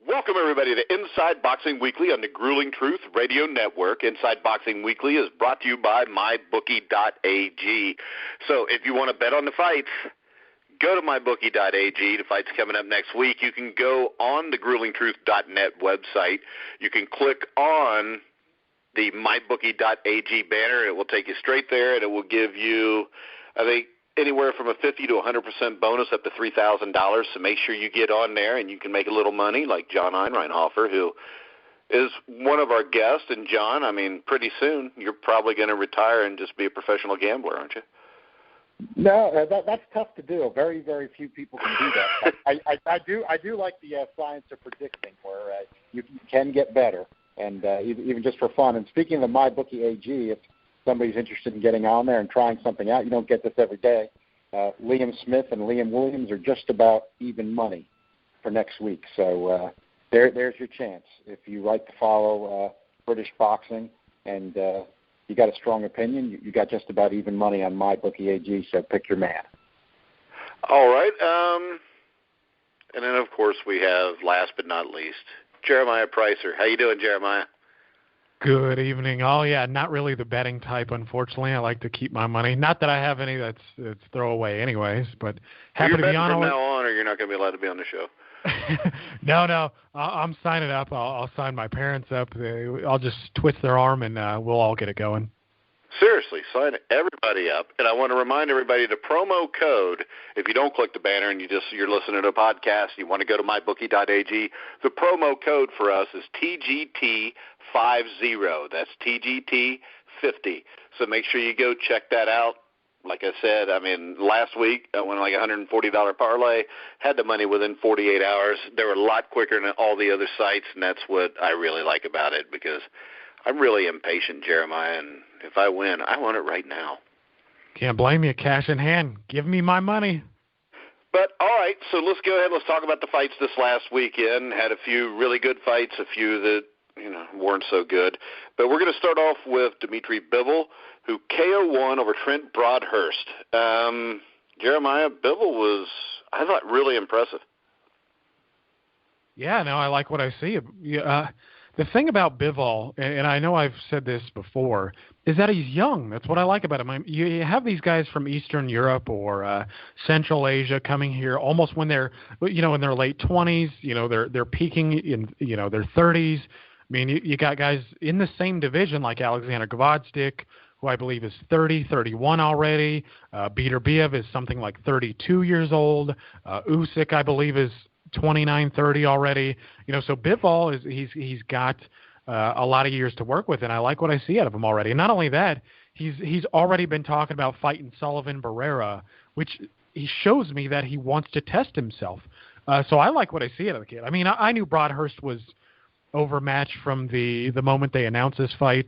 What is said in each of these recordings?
Welcome, everybody, to Inside Boxing Weekly on the Grueling Truth Radio Network. Inside Boxing Weekly is brought to you by MyBookie.ag. So if you want to bet on the fights, go to MyBookie.ag. The fight's coming up next week. You can go on the GruelingTruth.net website. You can click on the MyBookie.ag banner. It will take you straight there, and it will give you, I think, anywhere from a 50 to 100% bonus up to $3,000. So make sure you get on there, and you can make a little money like John Einreinhofer, who is one of our guests. And, John, I mean, pretty soon you're probably going to retire and just be a professional gambler, aren't you? No, that's tough to do. Very, very few people can do that. I do like the science of predicting, where you can get better, and even just for fun. And speaking of MyBookie AG, if somebody's interested in getting on there and trying something out, you don't get this every day. Liam Smith and Liam Williams are just about even money for next week. So there's your chance. If you like to follow British boxing and you got a strong opinion, you got just about even money on MyBookie AG, so pick your man. All right. And then, of course, we have, last but not least, Jeremiah Preisser. How you doing, Jeremiah? Good evening. Oh, yeah, not really the betting type, unfortunately. I like to keep my money. Not that I have any that's throwaway anyways, but happy to be on. From now on, or you're not going to be allowed to be on the show? No. I'm signing up. I'll sign my parents up. I'll just twist their arm, and we'll all get it going. Seriously, sign everybody up. And I want to remind everybody the promo code, if you don't click the banner and you're listening to a podcast, you want to go to mybookie.ag, the promo code for us is TGT50. That's TGT50. So make sure you go check that out. Like I said, I mean, last week I went like a $140 parlay, had the money within 48 hours. They were a lot quicker than all the other sites, and that's what I really like about it, because I'm really impatient, Jeremiah, and if I win, I want it right now. Can't blame you. Cash in hand. Give me my money. But, all right, so let's go ahead. Let's talk about the fights this last weekend. Had a few really good fights, a few that weren't so good. But we're going to start off with Dimitri Bivol, who KO won over Trent Broadhurst. Jeremiah, Bivol was, I thought, really impressive. Yeah, no, I like what I see. The thing about Bivol, and I know I've said this before, is that he's young. That's what I like about him. You have these guys from Eastern Europe or Central Asia coming here almost when they're, in their late 20s. They're peaking in, their 30s. I mean, you got guys in the same division like Alexander Gvozdzik, who I believe is 30, 31 already. Beterbiev is something like 32 years old. Usyk, I believe, is 29, 30 already. So Bivol he's got a lot of years to work with, and I like what I see out of him already. And not only that, he's already been talking about fighting Sullivan Barrera, which he shows me that he wants to test himself. So I like what I see out of the kid. I mean, I knew Broadhurst was overmatched from the moment they announced this fight.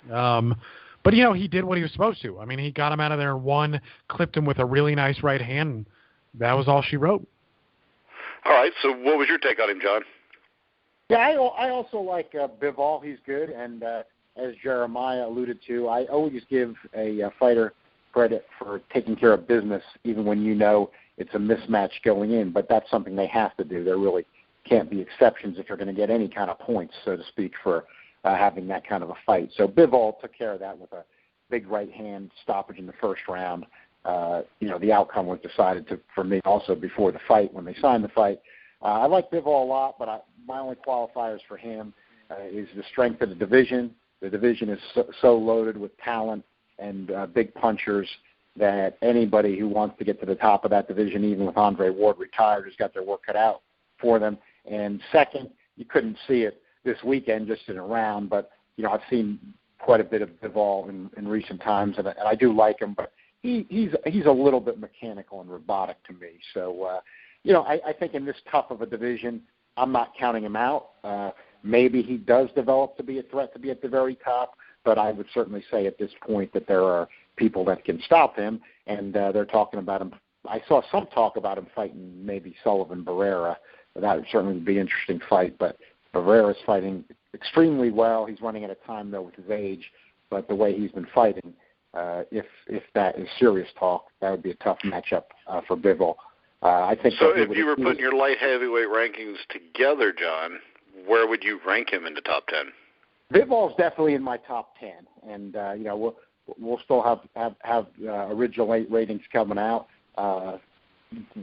But he did what he was supposed to. I mean, he got him out of there and won, clipped him with a really nice right hand, and that was all she wrote. All right, so what was your take on him, John? Yeah, I also like Bivol. He's good, and as Jeremiah alluded to, I always give a fighter credit for taking care of business, even when it's a mismatch going in, but that's something they have to do. There really can't be exceptions if you're going to get any kind of points, so to speak, for having that kind of a fight. So Bivol took care of that with a big right hand stoppage in the first round. The outcome was decided for me also before the fight when they signed the fight. I like Bivol a lot, but my only qualifiers for him is the strength of the division. The division is so loaded with talent and big punchers that anybody who wants to get to the top of that division, even with Andre Ward retired, has got their work cut out for them. And second, you couldn't see it this weekend just in a round, but I've seen quite a bit of Bivol in recent times, and I do like him, but he's a little bit mechanical and robotic to me. So, I think in this tough of a division, I'm not counting him out. Maybe he does develop to be a threat to be at the very top, but I would certainly say at this point that there are people that can stop him, and they're talking about him. I saw some talk about him fighting maybe Sullivan Barrera. That would certainly be an interesting fight, but Barrera's fighting extremely well. He's running at a time, though, with his age, but the way he's been fighting, if that is serious talk, that would be a tough matchup for Bivol. I think. So if you were putting your light heavyweight rankings together, John, where would you rank him in the top 10? Bivol's definitely in my top 10, and we'll still have original ratings coming out.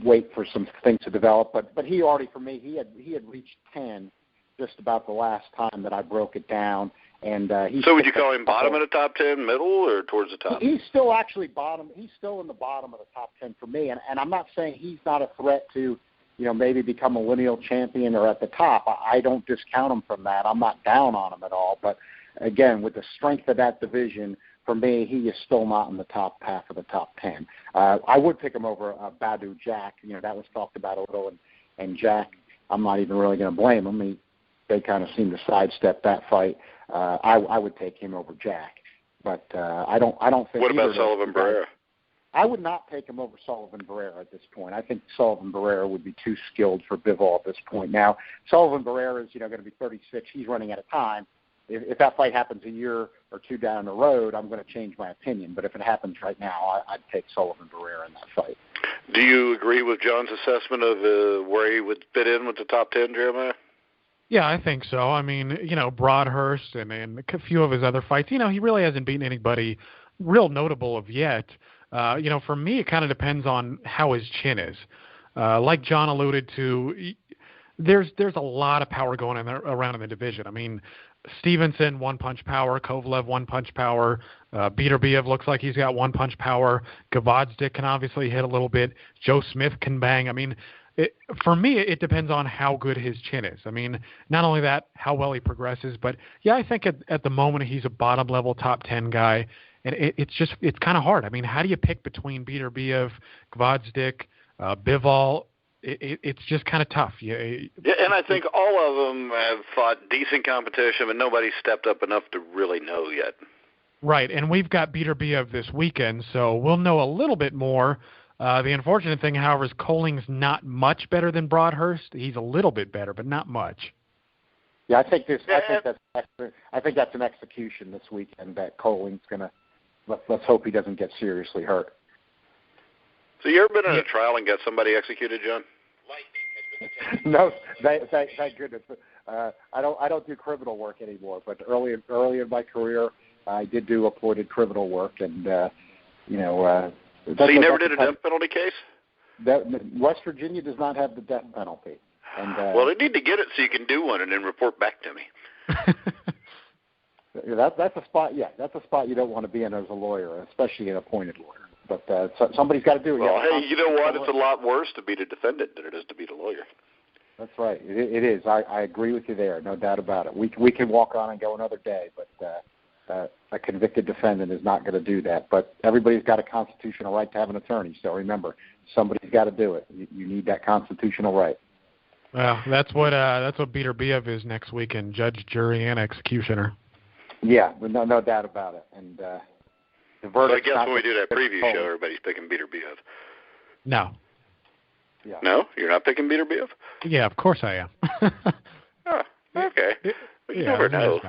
Wait for some things to develop, but he already, for me, he had reached 10 just about the last time that I broke it down. And so would you call him bottom of the top 10, middle, or towards the top? He's still actually bottom. He's still in the bottom of the top 10 for me. And I'm not saying he's not a threat to, maybe become a lineal champion or at the top. I don't discount him from that. I'm not down on him at all. But, again, with the strength of that division, for me, he is still not in the top half of the top 10. I would pick him over Badu Jack. That was talked about a little. And Jack, I'm not even really going to blame him. They kind of seem to sidestep that fight. I would take him over Jack, but I don't think. What about Sullivan Barrera? I would not take him over Sullivan Barrera at this point. I think Sullivan Barrera would be too skilled for Bivol at this point. Now, Sullivan Barrera is going to be 36. He's running out of time. If that fight happens a year or two down the road, I'm going to change my opinion. But if it happens right now, I'd take Sullivan Barrera in that fight. Do you agree with John's assessment of where he would fit in with the top 10, Jeremiah? Yeah, I think so. I mean, Broadhurst and a few of his other fights, he really hasn't beaten anybody real notable of yet. For me, it kind of depends on how his chin is. Like John alluded to, there's a lot of power going around in the division. I mean, Stevenson, one-punch power. Kovalev, one-punch power. Beterbiev looks like he's got one-punch power. Gvozdyk can obviously hit a little bit. Joe Smith can bang. I mean, for me, it depends on how good his chin is. I mean, not only that, how well he progresses, but, yeah, I think at the moment he's a bottom-level top 10 guy, and it's kind of hard. I mean, how do you pick between Beterbiev, Gvozdyk, Bivol? It's just kind of tough. Yeah, and I think all of them have fought decent competition, but nobody's stepped up enough to really know yet. Right, and we've got Beterbiev this weekend, so we'll know a little bit more. The unfortunate thing, however, is Colling's not much better than Broadhurst. He's a little bit better, but not much. Yeah, I think that's an execution this weekend that Colling's gonna. Let's hope he doesn't get seriously hurt. So you ever been in a trial and got somebody executed, John? No, thank goodness. I don't do criminal work anymore. But early in my career, I did do appointed criminal work, and so you never did a death penalty case? West Virginia does not have the death penalty. And, well, they need to get it so you can do one and then report back to me. That's a spot. Yeah, that's a spot you don't want to be in as a lawyer, especially an appointed lawyer. But somebody's got to do it. Well, hey, you know what? It's a lot worse to be the defendant than it is to be the lawyer. That's right. It is. I agree with you there. No doubt about it. We can walk on and go another day, but a convicted defendant is not going to do that. But everybody's got a constitutional right to have an attorney. So remember, somebody's got to do it. You need that constitutional right. Well, that's what Beterbiev is next weekend: judge, jury, and executioner. Yeah, no doubt about it. And the verdict. So I guess when we do that preview show, everybody's picking Beterbiev. No. Yeah. No, you're not picking Beterbiev? Yeah, of course I am. Oh, okay. You never know.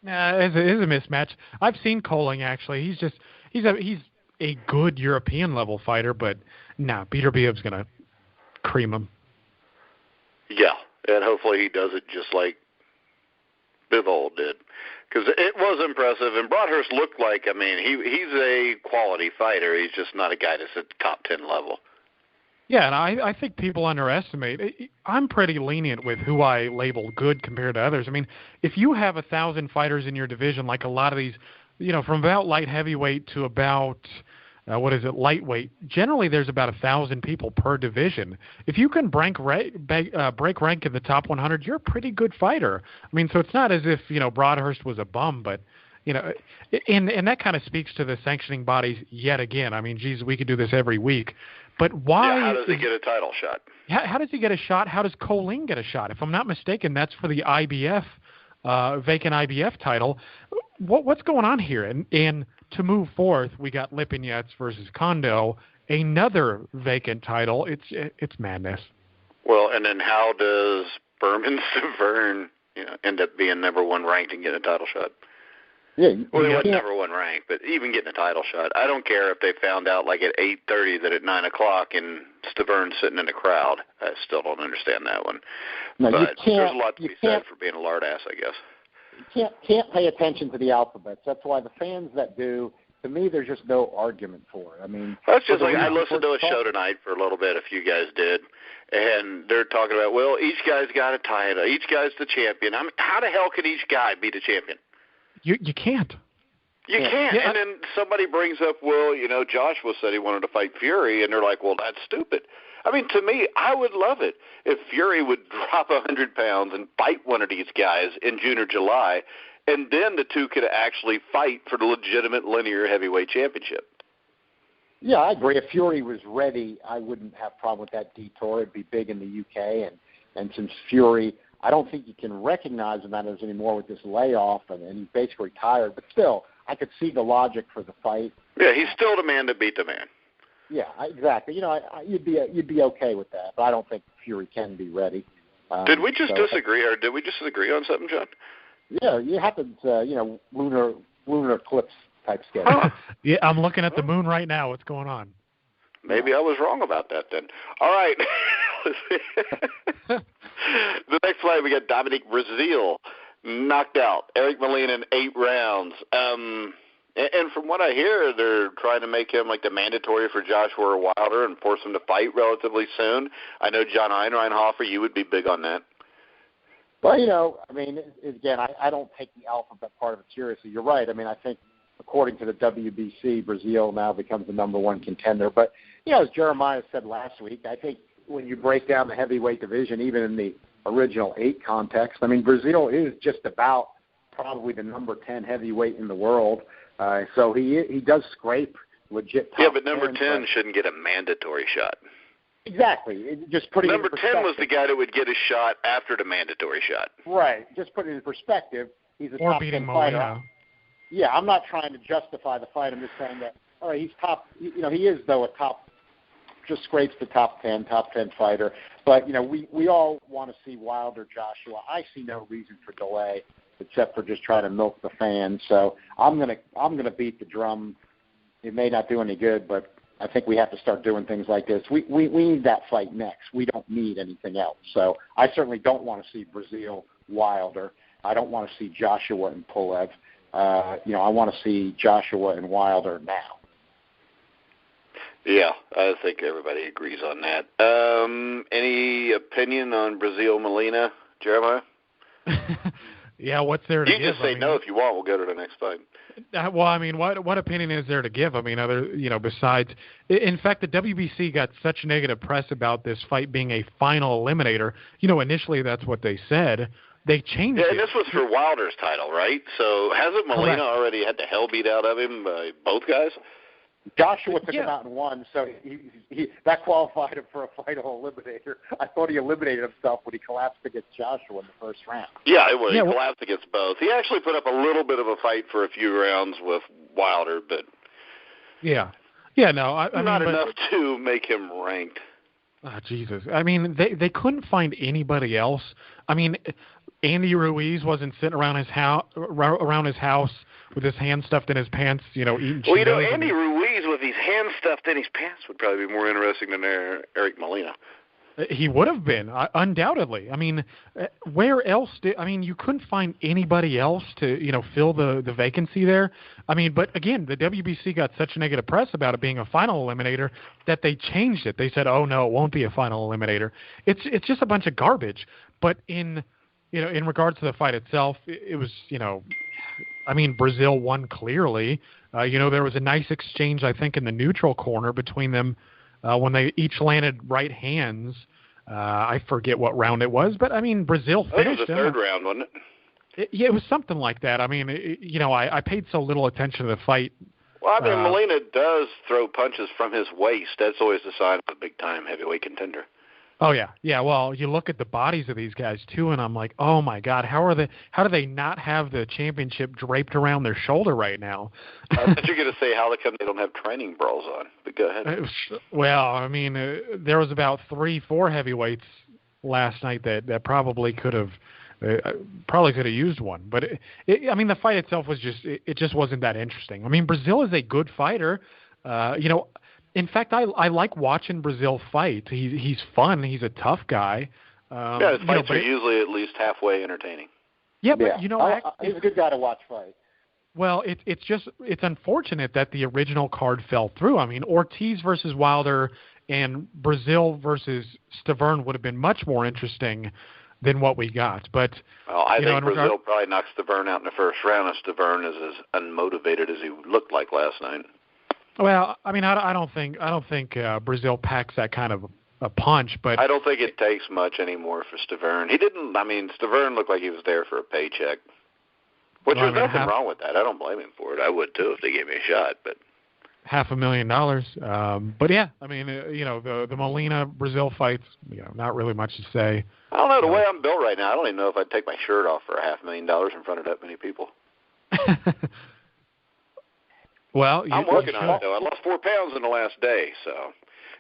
It is a mismatch. I've seen Colling actually. He's a good European level fighter, but Beterbiev's gonna cream him. Yeah, and hopefully he does it just like Bivol did, because it was impressive. And Broadhurst looked like, he's a quality fighter. He's just not a guy that's at the top 10 level. Yeah, and I think people underestimate. I'm pretty lenient with who I label good compared to others. I mean, if you have 1,000 fighters in your division, like a lot of these, from about light heavyweight to about, lightweight, generally there's about 1,000 people per division. If you can break rank in the top 100, you're a pretty good fighter. I mean, so it's not as if, Broadhurst was a bum, but, and that kind of speaks to the sanctioning bodies yet again. I mean, geez, we could do this every week. But why? Yeah, how does he get a title shot? How does he get a shot? How does Colling get a shot? If I'm not mistaken, that's for the IBF, vacant IBF title. What's going on here? And to move forth, we got Lipinets versus Kondo, another vacant title. It's madness. Well, and then how does Berman-Stiverne end up being number one ranked and get a title shot? Yeah. Well, he wasn't number one ranked, but even getting a title shot, I don't care if they found out like at 8:30 that at 9 o'clock and Stiverne's sitting in the crowd. I still don't understand that one. No, but you can't, there's a lot to be said for being a lard ass, I guess. You can't pay attention to the alphabets. That's why the fans that do, to me, there's just no argument for it. I mean, that's just like I listened to a show tonight for a little bit. A few guys did, and they're talking about, well, each guy's got a title, each guy's the champion. I mean, how the hell can each guy be the champion? You can't. You can't. Yeah. And then somebody brings up, well, Joshua said he wanted to fight Fury, and they're like, well, that's stupid. I mean, to me, I would love it if Fury would drop 100 pounds and fight one of these guys in June or July, and then the two could actually fight for the legitimate linear heavyweight championship. Yeah, I agree. If Fury was ready, I wouldn't have a problem with that detour. It'd be big in the UK, and since Fury, I don't think you can recognize him as anymore with this layoff, and he's basically retired. But still, I could see the logic for the fight. Yeah, he's still the man to beat the man. Yeah, exactly. You'd be okay with that, but I don't think Fury can be ready. Did we just disagree, or did we just agree on something, John? Yeah, it happens. Lunar eclipse type schedule. Yeah, I'm looking at the moon right now. What's going on? Maybe I was wrong about that then. All right. The next fight, we got Dominic Breazeale knocked out Eric Molina in 8 rounds. And from what I hear, they're trying to make him like the mandatory for Joshua or Wilder and force him to fight relatively soon. I know John Einreinhofer, you would be big on that. Well, I mean, again, I don't take the alphabet part of it seriously. You're right. I mean, I think according to the WBC, Breazeale now becomes the number one contender. But, as Jeremiah said last week, I think when you break down the heavyweight division, even in the original 8 context, I mean, Breazeale is just about probably the number 10 heavyweight in the world. So he does scrape legit top 10. Yeah, but number 10 shouldn't get a mandatory shot. Exactly. Just putting number 10 was the guy that would get a shot after the mandatory shot. Right. Just putting it in perspective, he's a top 10 fighter. Yeah, I'm not trying to justify the fight. I'm just saying that, all right, he's top. He is, though, a top, just scrapes the top 10 fighter. But, we all want to see Wilder, Joshua. I see no reason for delay except for just trying to milk the fans. So I'm gonna beat the drum. It may not do any good, but I think we have to start doing things like this. We need that fight next. We don't need anything else. So I certainly don't want to see Breazeale Wilder. I don't want to see Joshua and Pulev. I want to see Joshua and Wilder now. Yeah, I think everybody agrees on that. Any opinion on Breazeale Molina, Jeremiah? Yeah, what's there to give? You just say no if you want. We'll go to the next fight. Well, I mean, what opinion is there to give? I mean, besides, in fact, the WBC got such negative press about this fight being a final eliminator. Initially that's what they said. They changed it. Yeah, and this was for Wilder's title, right? So hasn't Molina already had the hell beat out of him by both guys? Joshua took him out and won, so he that qualified him for a final eliminator. I thought he eliminated himself when he collapsed against Joshua in the first round. Yeah, he collapsed against both. He actually put up a little bit of a fight for a few rounds with Wilder, but I not mean, enough to make him ranked. Oh, Jesus. I mean, they couldn't find anybody else. I mean, Andy Ruiz wasn't sitting around his house with his hand stuffed in his pants, eating Cheetos. Well, Andy Ruiz with his hand stuffed in his pants would probably be more interesting than Eric Molina. He would have been, undoubtedly. I mean, where else you couldn't find anybody else to, fill the vacancy there. I mean, but again, the WBC got such negative press about it being a final eliminator that they changed it. They said, oh, no, it won't be a final eliminator. It's just a bunch of garbage. But in regards to the fight itself, it was, Breazeale won clearly. There was a nice exchange, I think, in the neutral corner between them when they each landed right hands. I forget what round it was, but, Breazeale finished. It was the third round, wasn't it? It was something like that. I paid so little attention to the fight. Well, Molina does throw punches from his waist. That's always the sign of a big-time heavyweight contender. Oh yeah, yeah. Well, you look at the bodies of these guys too, and I'm like, oh my God, how do they not have the championship draped around their shoulder right now? I thought you were going to say how come they don't have training bras on, but go ahead. Well, there was about 3-4 heavyweights last night that probably could have Probably could have used one, but I mean, the fight itself was it just wasn't that interesting. I mean, Brazil is a good fighter. In fact, I like watching Brazil fight. He's fun. He's a tough guy. His fights are usually at least halfway entertaining. Yeah, but he's a good guy to watch fight. Well, it's unfortunate that the original card fell through. I mean, Ortiz versus Wilder and Brazil versus Stiverne would have been much more interesting than what we got. But I think Brazil probably knocks Stiverne out in the first round, and Stiverne is as unmotivated as he looked like last night. Well, I mean, I don't think Brazil packs that kind of a punch, but I don't think it takes much anymore for Stiverne. He didn't. I mean, Stiverne looked like he was there for a paycheck. Which there's nothing wrong with that. I don't blame him for it. I would too if they gave me a shot. But $500,000. But yeah, I mean, the Molina Brazil fights, not really much to say. I don't know. The way I'm built right now, I don't even know if I'd take my shirt off for $500,000 in front of that many people. Well, I'm working on it though. I lost 4 pounds in the last day, so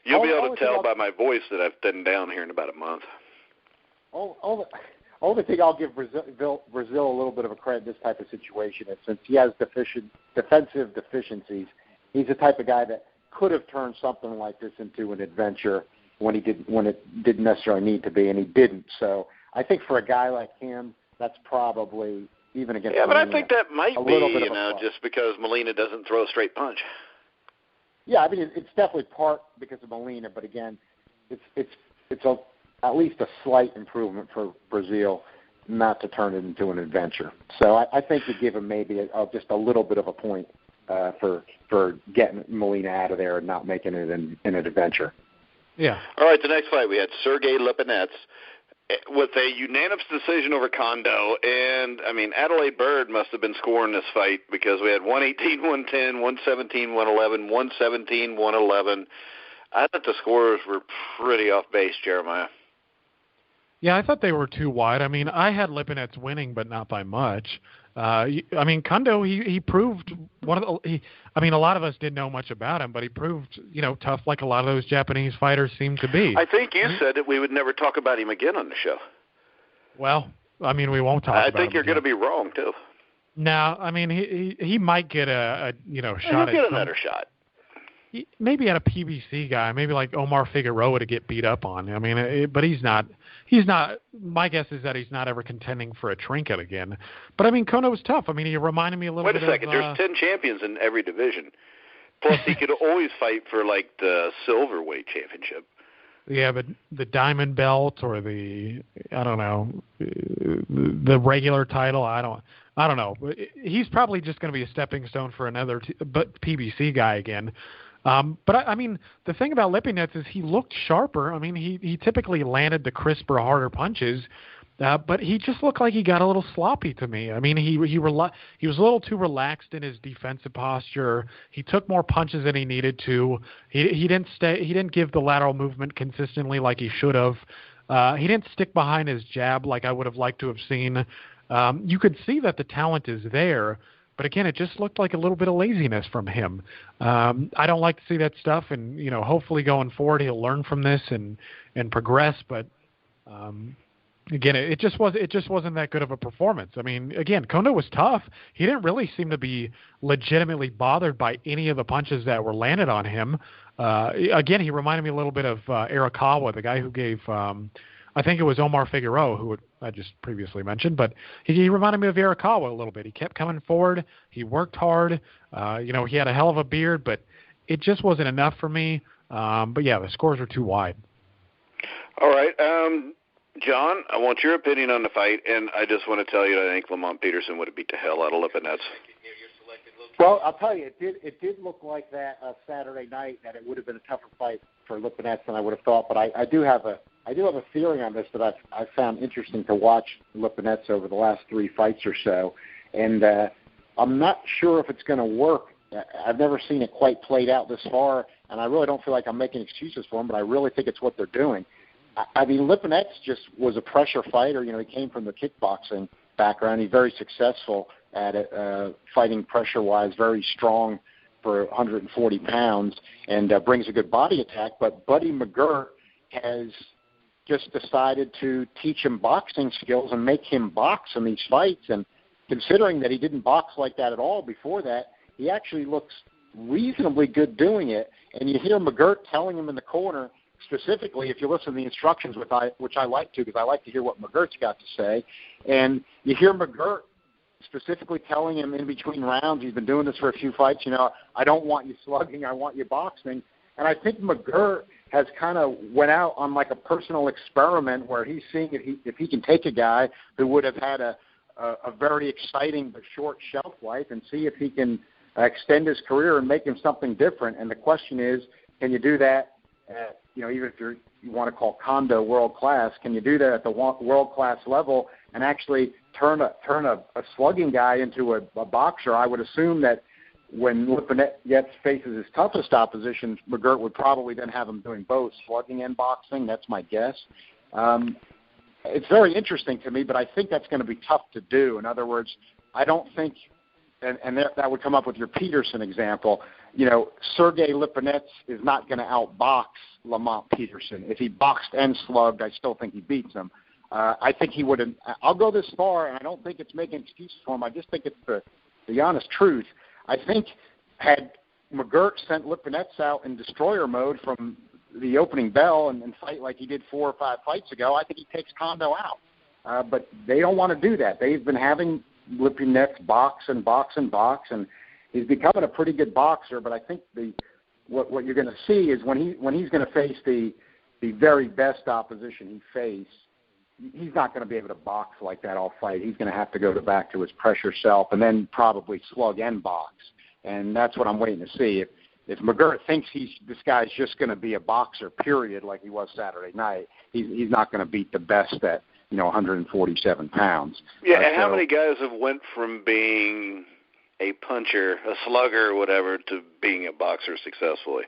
you'll be able to tell by my voice that I've thinned down here in about a month. Only thing I'll give Brazil a little bit of a credit in this type of situation is since he has defensive deficiencies, he's the type of guy that could have turned something like this into an adventure when it didn't necessarily need to be, and he didn't. So I think for a guy like him, that's probably even against Molina, but I think that might be, just because Molina doesn't throw a straight punch. Yeah, I mean, it's definitely part because of Molina, but again, it's at least a slight improvement for Brazil not to turn it into an adventure. So I think you give him maybe just a little bit of a point for getting Molina out of there and not making it an adventure. Yeah. All right, the next fight we had Sergey Lipinets with a unanimous decision over Kondo. And, I mean, Adelaide Byrd must have been scoring this fight because we had 118, 110, 117, 111, 117, 111. I thought the scores were pretty off base, Jeremiah. Yeah, I thought they were too wide. I mean, I had Lipinets winning, but not by much. I mean, Kondo, he proved a lot of us didn't know much about him, but he proved, tough like a lot of those Japanese fighters seem to be. I think you said that we would never talk about him again on the show. Well, I mean, we won't talk about him. I think you're going to be wrong, too. No, I mean, he might get a shot. He'll get another shot. Maybe at a PBC guy, maybe like Omar Figueroa to get beat up on. I mean, but he's not. My guess is that he's not ever contending for a trinket again. But I mean, Kono was tough. I mean, he reminded me a little bit of. Wait a second. There's 10 champions in every division. Plus, he could always fight for like the silverweight championship. Yeah, but the diamond belt or the regular title. I don't know. He's probably just going to be a stepping stone for another PBC guy again. But I mean, the thing about Lipinets is he looked sharper. I mean, he typically landed the crisper, harder punches, but he just looked like he got a little sloppy to me. I mean, he was a little too relaxed in his defensive posture. He took more punches than he needed to. He didn't give the lateral movement consistently like he should have. He didn't stick behind his jab like I would have liked to have seen. You could see that the talent is there, but again, it just looked like a little bit of laziness from him. I don't like to see that stuff, and hopefully going forward he'll learn from this and progress. But again, it just wasn't that good of a performance. I mean, again, Kondo was tough. He didn't really seem to be legitimately bothered by any of the punches that were landed on him. Again, he reminded me a little bit of Arakawa, the guy who gave. I think it was Omar Figueroa, who I just previously mentioned, but he reminded me of Arakawa a little bit. He kept coming forward. He worked hard. He had a hell of a beard, but it just wasn't enough for me. But yeah, the scores are too wide. All right. John, I want your opinion on the fight, and I just want to tell you that I think Lamont Peterson would have beat the hell out of Lipinets. Well, I'll tell you, it did look like that Saturday night that it would have been a tougher fight for Lipinets than I would have thought. But I do have a theory on this that I've found interesting to watch Lipinets over the last 3 fights or so, and I'm not sure if it's going to work. I've never seen it quite played out this far, and I really don't feel like I'm making excuses for him, but I really think it's what they're doing. I mean, Lipinets just was a pressure fighter. He came from the kickboxing background. He's very successful at it, fighting pressure-wise, very strong for 140 pounds, and brings a good body attack. But Buddy McGirt has just decided to teach him boxing skills and make him box in these fights. And considering that he didn't box like that at all before that, he actually looks reasonably good doing it. And you hear McGirt telling him in the corner, specifically, if you listen to the instructions, which I like to, because I like to hear what McGirt's got to say. And you hear McGirt specifically telling him in between rounds, he's been doing this for a few fights, I don't want you slugging, I want you boxing. And I think McGirt has kind of went out on like a personal experiment where he's seeing if he can take a guy who would have had a very exciting but short shelf life and see if he can extend his career and make him something different. And the question is, can you do that at, even if you want to call Kondo world class, can you do that at the world class level and actually turn a slugging guy into a boxer? I would assume that when Lipinets faces his toughest opposition, McGirt would probably then have him doing both slugging and boxing. That's my guess. It's very interesting to me, but I think that's going to be tough to do. In other words, I don't think, and that would come up with your Peterson example, Sergey Lipinets is not going to outbox Lamont Peterson. If he boxed and slugged, I still think he beats him. I think he would. I'll go this far, and I don't think it's making excuses for him. I just think it's the honest truth. I think had McGirt sent Lipinets out in destroyer mode from the opening bell and fight like he did 4 or 5 fights ago, I think he takes Kondo out. But they don't want to do that. They've been having Lipinets box, and he's becoming a pretty good boxer. But I think what you're going to see is when he's going to face the very best opposition he faced, he's not going to be able to box like that all fight. He's going to have to go back to his pressure self and then probably slug and box. And that's what I'm waiting to see. If McGirt thinks this guy's just going to be a boxer, period, like he was Saturday night, he's not going to beat the best at 147 pounds. Yeah, and how many guys have went from being a puncher, a slugger, or whatever, to being a boxer successfully?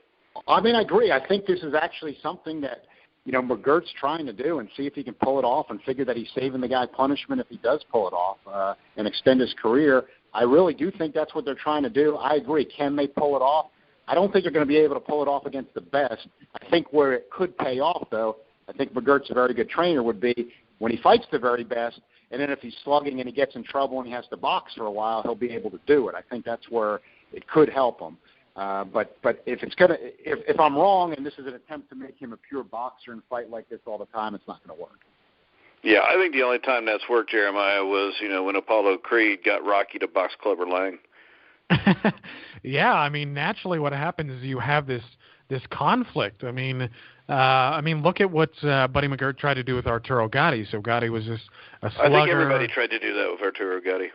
I mean, I agree. I think this is actually something that McGirt's trying to do and see if he can pull it off and figure that he's saving the guy punishment if he does pull it off and extend his career. I really do think that's what they're trying to do. I agree. Can they pull it off? I don't think they're going to be able to pull it off against the best. I think where it could pay off, though, I think McGirt's a very good trainer, would be when he fights the very best, and then if he's slugging and he gets in trouble and he has to box for a while, he'll be able to do it. I think that's where it could help him. But if I'm wrong and this is an attempt to make him a pure boxer and fight like this all the time, it's not going to work. Yeah, I think the only time that's worked, Jeremiah, was when Apollo Creed got Rocky to box Clubber Lang. Yeah, I mean, naturally, what happens is you have this conflict. I mean, look at what Buddy McGirt tried to do with Arturo Gatti. So Gatti was just a slugger. I think everybody tried to do that with Arturo Gatti.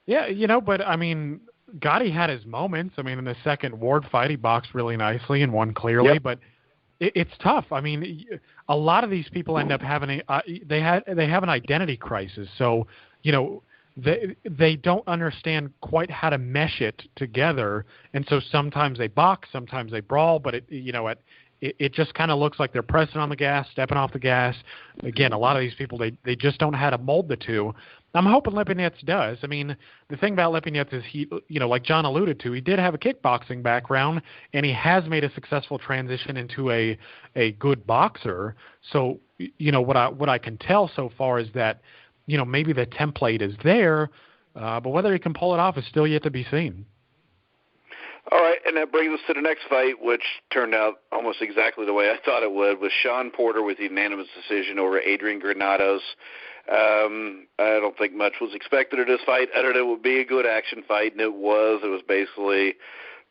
Yeah, but I mean, Gotti had his moments. I mean, in the second Ward fight, he boxed really nicely and won clearly. Yep. But it's tough. I mean, a lot of these people end up having they have an identity crisis. So they don't understand quite how to mesh it together, and so sometimes they box, sometimes they brawl. But it just kind of looks like they're pressing on the gas, stepping off the gas. Again, a lot of these people they just don't know how to mold the two. I'm hoping Lipinets does. I mean, the thing about Lipinets is he, like John alluded to, he did have a kickboxing background, and he has made a successful transition into a good boxer. So, what I can tell so far is that, maybe the template is there, but whether he can pull it off is still yet to be seen. All right, and that brings us to the next fight, which turned out almost exactly the way I thought it would, with Sean Porter with a unanimous decision over Adrian Granados. I don't think much was expected of this fight, other than it would be a good action fight, and it was. It was basically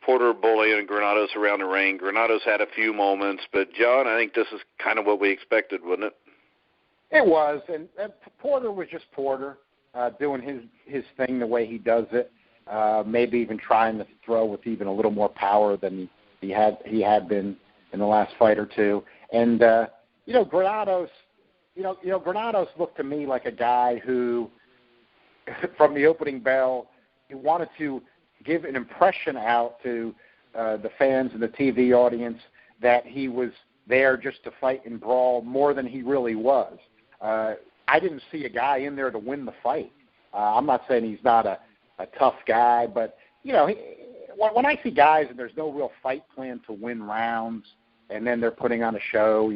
Porter bullying Granados around the ring. Granados had a few moments, but, John, I think this is kind of what we expected, wasn't it? It was, and Porter was just Porter, doing his thing the way he does it. Maybe even trying to throw with even a little more power than he had been in the last fight or two. And Granados, Granados looked to me like a guy who, from the opening bell, he wanted to give an impression out to the fans and the TV audience that he was there just to fight and brawl more than he really was. I didn't see a guy in there to win the fight. I'm not saying he's not a tough guy, but, when I see guys and there's no real fight plan to win rounds and then they're putting on a show,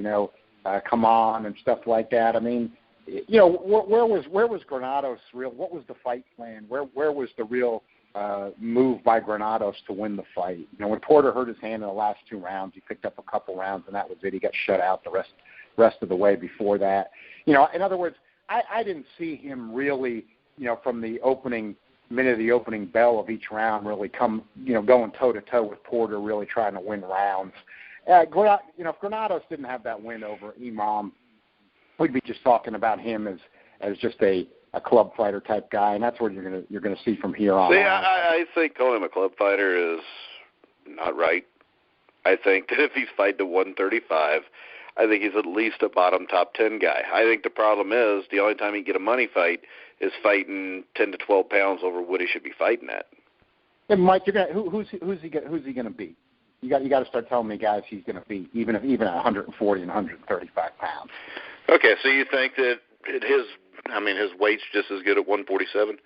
come on and stuff like that. I mean, you know, where was Granados real? What was the fight plan? Where was the real move by Granados to win the fight? You know, when Porter hurt his hand in the last 2 rounds, he picked up a couple rounds, and that was it. He got shut out the rest of the way before that. You know, in other words, I didn't see him really, you know, from the opening minute of the opening bell of each round really come, you know, going toe-to-toe with Porter, really trying to win rounds. You know, if Granados didn't have that win over Imam, we'd be just talking about him as just a club fighter type guy, and that's what you're gonna see from here on. I think calling him a club fighter is not right. I think that if he's fighting to 135, I think he's at least a bottom top 10 guy. I think the problem is the only time he can get a money fight is fighting 10 to 12 pounds over what he should be fighting at. And Mike, who's he gonna beat? You got to start telling me guys he's gonna beat, even at 140 and 135 pounds. Okay, so you think that his weight's just as good at 147?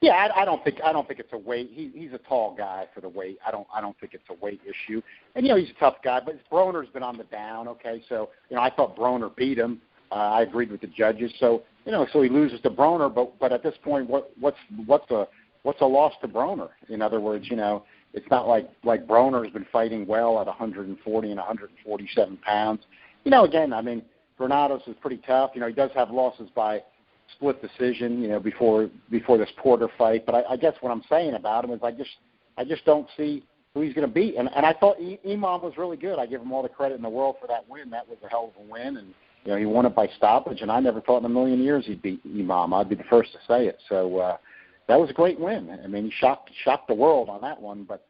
Yeah, I don't think it's a weight. He's a tall guy for the weight. I don't think it's a weight issue. And you know, he's a tough guy, but Broner's been on the down. Okay, so you know, I thought Broner beat him. I agreed with the judges. So you know, so he loses to Broner, but at this point, what's a loss to Broner? In other words, you know, it's not like Broner's been fighting well at 140 and 147 pounds. You know, again, I mean, Granados is pretty tough. You know, he does have losses by split decision, you know, before this Porter fight. But I guess what I'm saying about him is I just don't see who he's going to beat. And I thought Imam was really good. I give him all the credit in the world for that win. That was a hell of a win. And, you know, he won it by stoppage. And I never thought in a million years he'd beat Imam. I'd be the first to say it. So that was a great win. I mean, he shocked the world on that one. But,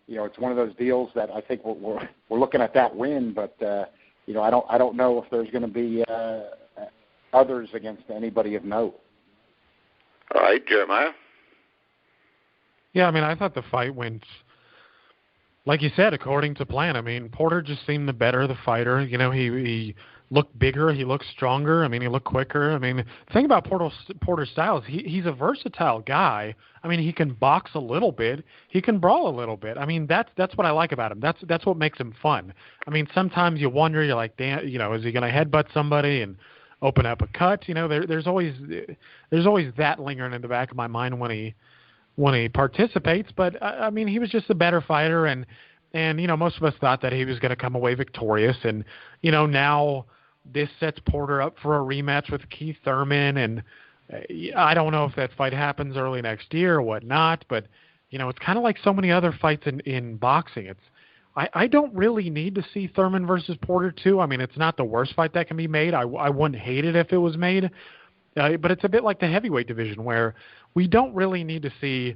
you know, it's one of those deals that I think we're looking at that win. But, you know, I don't know if there's going to be others against anybody of note. All right, Jeremiah? Yeah, I mean, I thought the fight went, like you said, according to plan. I mean, Porter just seemed the better of the fighter. You know, he looked bigger, he looked stronger. I mean, he looked quicker. I mean, the thing about Porter's style is he's a versatile guy. I mean, he can box a little bit, he can brawl a little bit. I mean, that's what I like about him. That's what makes him fun. I mean, sometimes you wonder, you're like, damn, you know, is he going to headbutt somebody and open up a cut? You know, there's always that lingering in the back of my mind when he participates. But I mean, he was just a better fighter, and you know, most of us thought that he was going to come away victorious. And you know, now this sets Porter up for a rematch with Keith Thurman, and I don't know if that fight happens early next year or whatnot. But you know, it's kind of like so many other fights in boxing. I don't really need to see Thurman versus Porter too. I mean, it's not the worst fight that can be made. I wouldn't hate it if it was made. But it's a bit like the heavyweight division where we don't really need to see,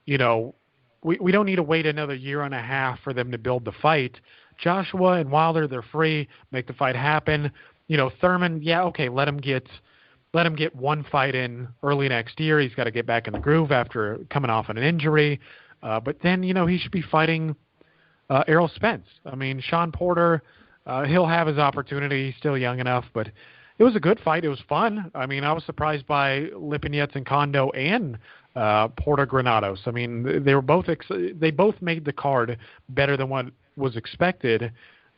you know, we don't need to wait another year and a half for them to build the fight. Joshua and Wilder, they're free, make the fight happen. You know, Thurman, yeah, okay, let him get one fight in early next year. He's got to get back in the groove after coming off an injury. But then, you know, he should be fighting Errol Spence. I mean, Sean Porter, he'll have his opportunity. He's still young enough, but it was a good fight. It was fun. I mean, I was surprised by Lipinets and Kondo and Porter-Granados. I mean, they both made the card better than what was expected.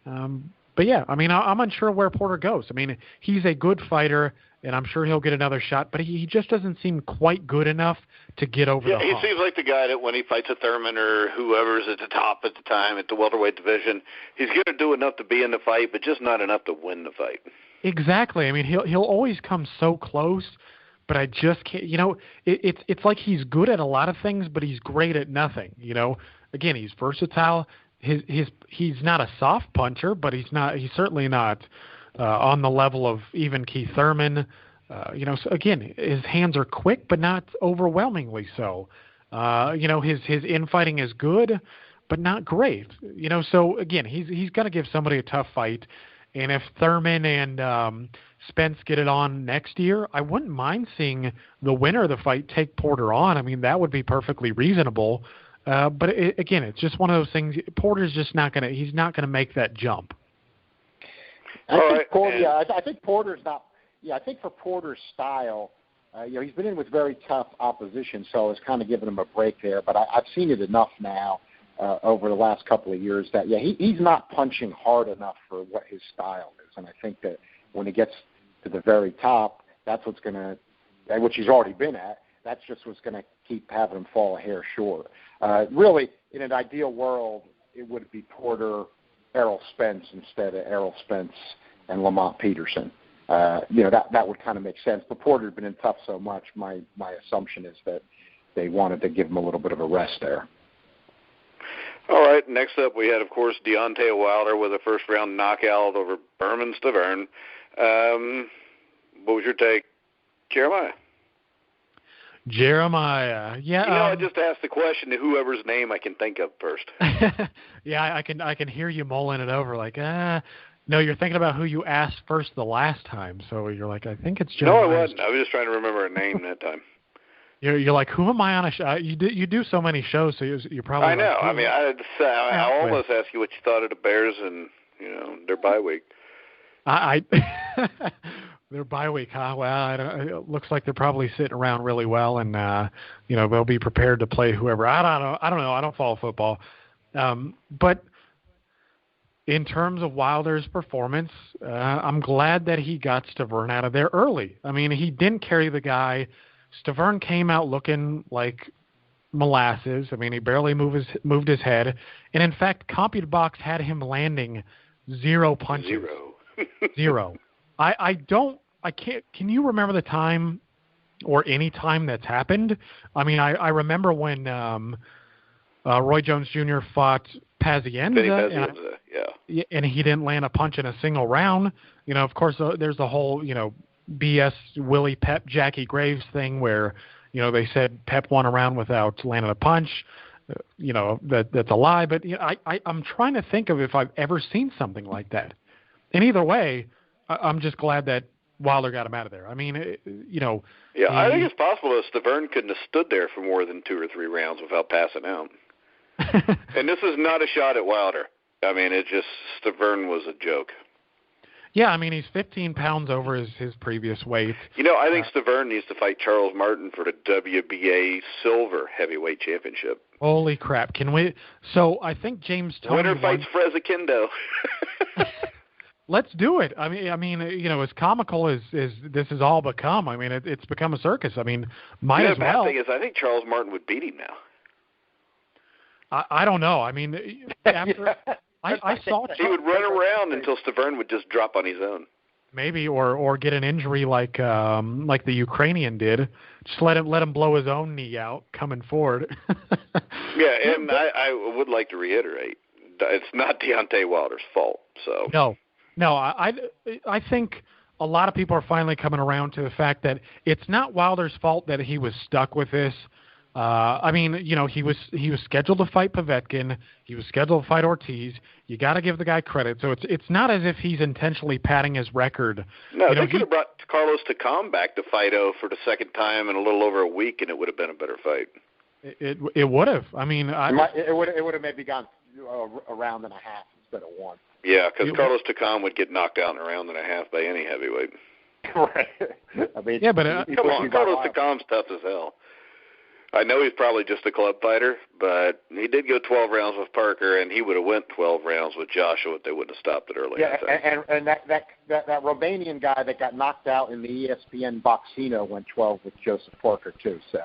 But yeah, I mean, I'm unsure where Porter goes. I mean, he's a good fighter, and I'm sure he'll get another shot, but he just doesn't seem quite good enough to get over the hump. He seems like the guy that when he fights a Thurman or whoever's at the top at the time at the welterweight division, he's going to do enough to be in the fight, but just not enough to win the fight. Exactly. I mean, he'll always come so close, but I just can't. You know, it's like he's good at a lot of things, but he's great at nothing. You know, again, he's versatile. He's not a soft puncher, but he's certainly not on the level of even Keith Thurman. You know, so again, his hands are quick, but not overwhelmingly so. You know, his infighting is good, but not great. You know, so again, he's got to give somebody a tough fight. And if Thurman and Spence get it on next year, I wouldn't mind seeing the winner of the fight take Porter on. I mean, that would be perfectly reasonable. But again, it's just one of those things. Porter's just not going to. He's not going to make that jump. I think Porter's not. Yeah, I think for Porter's style, you know, he's been in with very tough opposition, so it's kind of given him a break there. But I've seen it enough now over the last couple of years that he's not punching hard enough for what his style is. And I think that when he gets to the very top, that's what's going to, which he's already been at, that's just what's going to keep having him fall a hair short. Really, in an ideal world, it would be Porter, Errol Spence instead of Errol Spence and Lamont Peterson. That would kind of make sense. But Porter had been in tough so much. My assumption is that they wanted to give him a little bit of a rest there. All right, next up we had, of course, Deontay Wilder with a first-round knockout over Wilder-Stiverne. What was your take, Jeremiah? Yeah. I just asked the question to whoever's name I can think of first. Yeah, I can hear you mulling it over like, no, you're thinking about who you asked first the last time. So you're like, I think it's Jeremiah. No, I wasn't. I was just trying to remember a name that time. You're like, who am I on a show? You do so many shows, so you're probably. I know. Like, I almost asked you what you thought of the Bears and their bye week. Their bye week, huh? Well, it looks like they're probably sitting around really well, and they'll be prepared to play whoever. I don't know. I don't follow football, but in terms of Wilder's performance, I'm glad that he got Stiverne out of there early. I mean, he didn't carry the guy. Stiverne came out looking like molasses. I mean, he barely moved his head, and in fact, ComputerBox had him landing 0 punches. Zero. I can't. Can you remember the time or any time that's happened? I mean, I remember when Roy Jones Jr. fought Pazienza, and he didn't land a punch in a single round. Of course, there's the whole BS Willie Pep Jackie Graves thing where they said Pep won a round without landing a punch. That's a lie. But I'm trying to think of if I've ever seen something like that. And either way, I'm just glad that Wilder got him out of there. I mean, I think it's possible that Stiverne couldn't have stood there for more than 2 or 3 rounds without passing out. And this is not a shot at Wilder. I mean, Stiverne was a joke. Yeah, I mean, he's 15 pounds over his previous weight. I think Stiverne needs to fight Charles Martin for the WBA Silver Heavyweight Championship. Holy crap. Can we? So I think James Toney winner fights Frezakindo. Let's do it. I mean, as comical as this has all become, I mean, it's become a circus. I mean, might as well. The bad thing is, I think Charles Martin would beat him now. I don't know. I mean, after I saw he would run around until Stiverne would just drop on his own. Maybe, or get an injury like the Ukrainian did. Just let him blow his own knee out coming forward. Yeah, and I would like to reiterate, it's not Deontay Wilder's fault. So No, I think a lot of people are finally coming around to the fact that it's not Wilder's fault that he was stuck with this. I mean, he was scheduled to fight Povetkin. He was scheduled to fight Ortiz. You got to give the guy credit. So it's not as if he's intentionally padding his record. No, they could have brought Carlos Takam back to Fido for the second time in a little over a week, and it would have been a better fight. It would have. I mean, it would have maybe gone a round and a half instead of one. Yeah, because Carlos Takam would get knocked out in a round and a half by any heavyweight. Right. I mean, yeah, but come on, Carlos Takam's tough as hell. I know he's probably just a club fighter, but he did go 12 rounds with Parker, and he would have went 12 rounds with Joshua if they wouldn't have stopped it early. Yeah, and that Romanian guy that got knocked out in the ESPN Boxino went 12 with Joseph Parker too. So.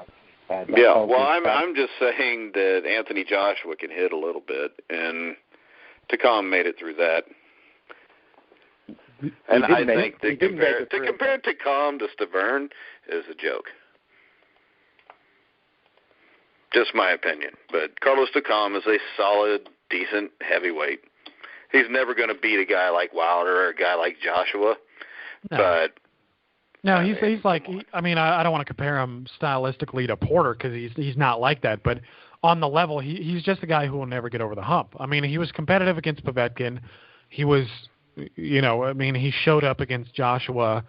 Yeah, well, I'm just saying that Anthony Joshua can hit a little bit, and Takam made it through that. And I think to compare Takam to Stiverne is a joke. Just my opinion. But Carlos Takam is a solid, decent heavyweight. He's never going to beat a guy like Wilder or a guy like Joshua. No. But no, he's like. I mean, I don't want to compare him stylistically to Porter because he's not like that. But on the level, he's just a guy who will never get over the hump. I mean, he was competitive against Povetkin. He was, he showed up against Joshua.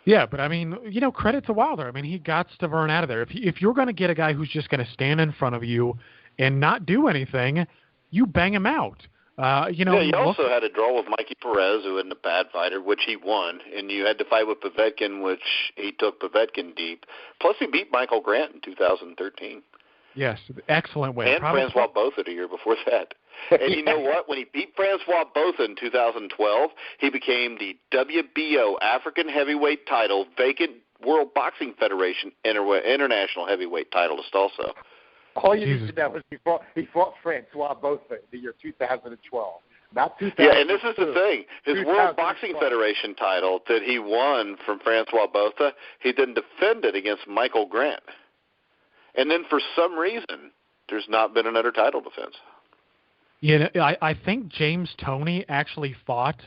Yeah, but I mean, credit to Wilder. I mean, he got Stiverne out of there. If you're going to get a guy who's just going to stand in front of you and not do anything, you bang him out. He also had a draw with Mikey Perez, who isn't a bad fighter, which he won, and you had to fight with Povetkin, which he took Povetkin deep. Plus, he beat Michael Grant in 2013. Yes, excellent win. And Francois Botha the year before that. And you know what? When he beat Francois Botha in 2012, he became the WBO African heavyweight title, vacant World Boxing Federation international heavyweight titleist also. All you need to know is he fought Francois Botha in the year 2012. Not 2002. Yeah, and this is the thing. His World Boxing Federation title that he won from Francois Botha, he then defended against Michael Grant. And then for some reason, there's not been another title defense. Yeah, I think James Toney actually fought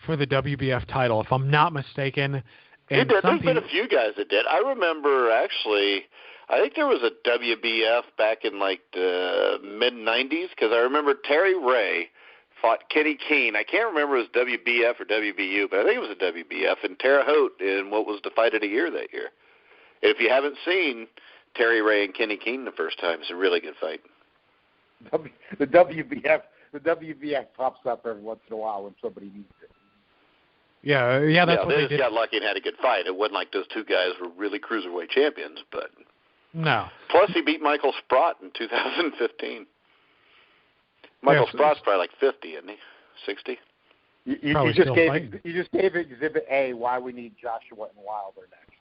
for the WBF title, if I'm not mistaken. He did. There's been a few guys that did. I remember, actually, I think there was a WBF back in, like, the mid-'90s, because I remember Terry Ray fought Kenny Keene. I can't remember if it was WBF or WBU, but I think it was a WBF, and Terre Haute in what was the fight of the year that year. And if you haven't seen Terry Ray and Kenny Keene the first time, it's a really good fight. The WBF pops up every once in a while when somebody needs it. Yeah, that's what they they just did. got lucky and had a good fight. It wasn't like those two guys were really cruiserweight champions, but no. Plus, he beat Michael Sprott in 2015. Michael Sprott's probably like 50, isn't he? 60. You just gave Exhibit A why we need Joshua and Wilder next.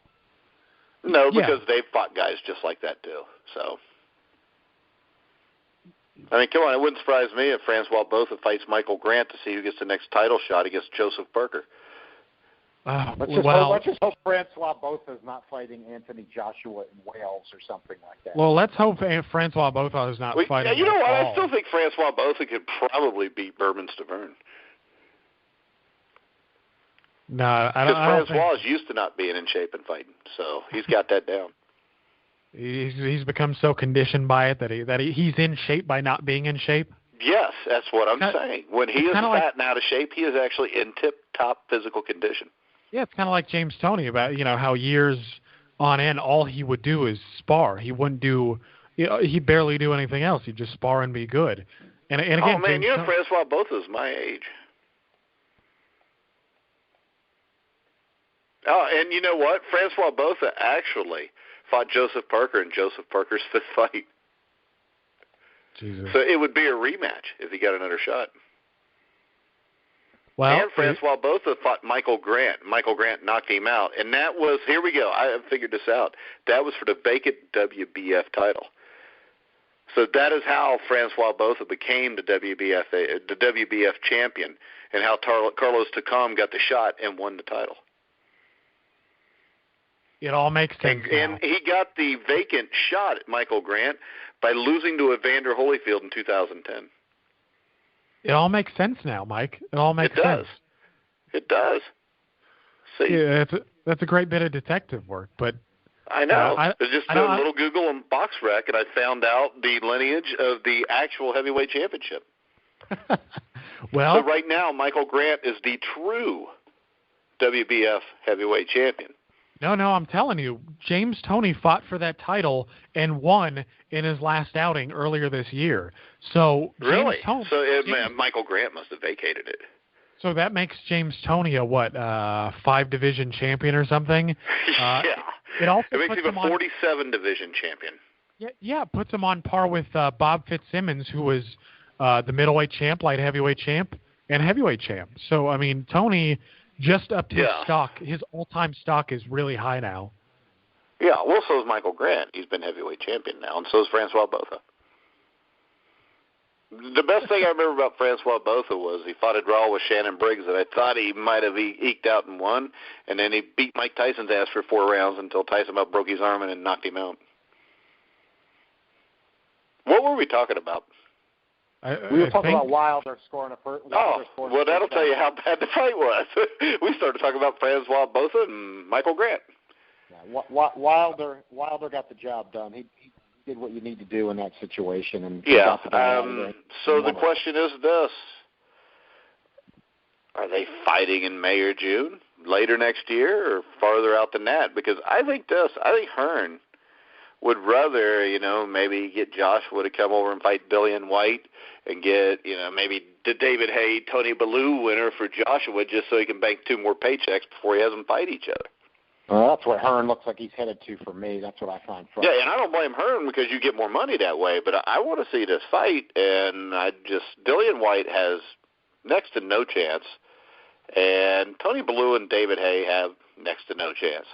No, because they've fought guys just like that too. So, I mean, come on, it wouldn't surprise me if Francois Botha fights Michael Grant to see who gets the next title shot against Joseph Parker. Let's just hope Francois Botha is not fighting Anthony Joshua in Wales or something like that. Well, let's hope Francois Botha is not fighting. You know what? I still think Francois Botha could probably beat Wilder-Stiverne. No, I don't. Because Francois is used to not being in shape and fighting, so he's got that down. He's become so conditioned by it that he's in shape by not being in shape. Yes, that's what I'm saying. When he is fat and out of shape, he is actually in tip-top physical condition. Yeah, it's kind of like James Toney about how years on end all he would do is spar. He wouldn't do, he'd barely do anything else. He'd just spar and be good. And again, oh man, Francois Botha is my age. Oh, and you know what? Francois Botha actually fought Joseph Parker in Joseph Parker's fifth fight. Jesus. So it would be a rematch if he got another shot. Well, and Francois Botha fought Michael Grant. Michael Grant knocked him out. And that was, here we go, I figured this out. That was for the vacant WBF title. So that is how Francois Botha became the WBF champion, and how Carlos Takam got the shot and won the title. It all makes sense. And he got the vacant shot at Michael Grant by losing to Evander Holyfield in 2010. It all makes sense now, Mike. It all makes sense. It does. See, yeah, that's a great bit of detective work, but I know. I just did a little Google on BoxRec, and I found out the lineage of the actual heavyweight championship. Well, so right now, Michael Grant is the true WBF heavyweight champion. No, I'm telling you, James Toney fought for that title and won in his last outing earlier this year. So really? Michael Grant must have vacated it. So that makes James Toney a 5-division champion or something? Yeah. It makes him a 47-division champion. Yeah, it puts him on par with Bob Fitzsimmons, who was the middleweight champ, light heavyweight champ, and heavyweight champ. So, I mean, Toney just upped his stock. His all-time stock is really high now. Yeah, well, so is Michael Grant. He's been heavyweight champion now, and so is Francois Botha. The best thing I remember about Francois Botha was he fought a draw with Shannon Briggs that I thought he might have eked out and won, and then he beat Mike Tyson's ass for 4 rounds until Tyson about broke his arm and then knocked him out. What were we talking about? We were talking about Wilder scoring a first. Well, that'll tell you how bad the fight was. We started talking about Francois Botha and Michael Grant. Yeah, Wilder got the job done. He did what you need to do in that situation. And so the question is this: are they fighting in May or June, later next year, or farther out than that? Because I think Hearn would rather, maybe get Joshua to come over and fight Dillian White and get, maybe the David Haye, Tony Bellew winner for Joshua just so he can bank 2 more paychecks before he has them fight each other. That's what Hearn looks like he's headed to for me. That's what I find frustrating. Yeah, and I don't blame Hearn because you get more money that way, but I want to see this fight, and Dillian Whyte has next to no chance, and Tony Bellew and David Haye have next to no chance.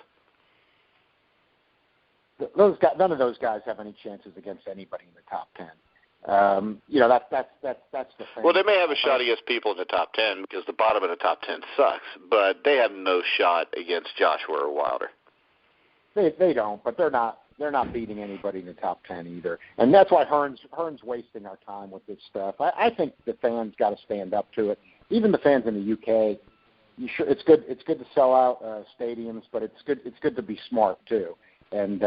Those guys, none of those guys have any chances against anybody in the top 10. That's the thing. Well, they may have a shot against people in the top 10 because the bottom of the top 10 sucks, but they have no shot against Joshua or Wilder. They don't, but they're not beating anybody in the top 10 either, and that's why Hearn's wasting our time with this stuff. I think the fans got to stand up to it. Even the fans in the UK, it's good to sell out stadiums, but it's good to be smart too, and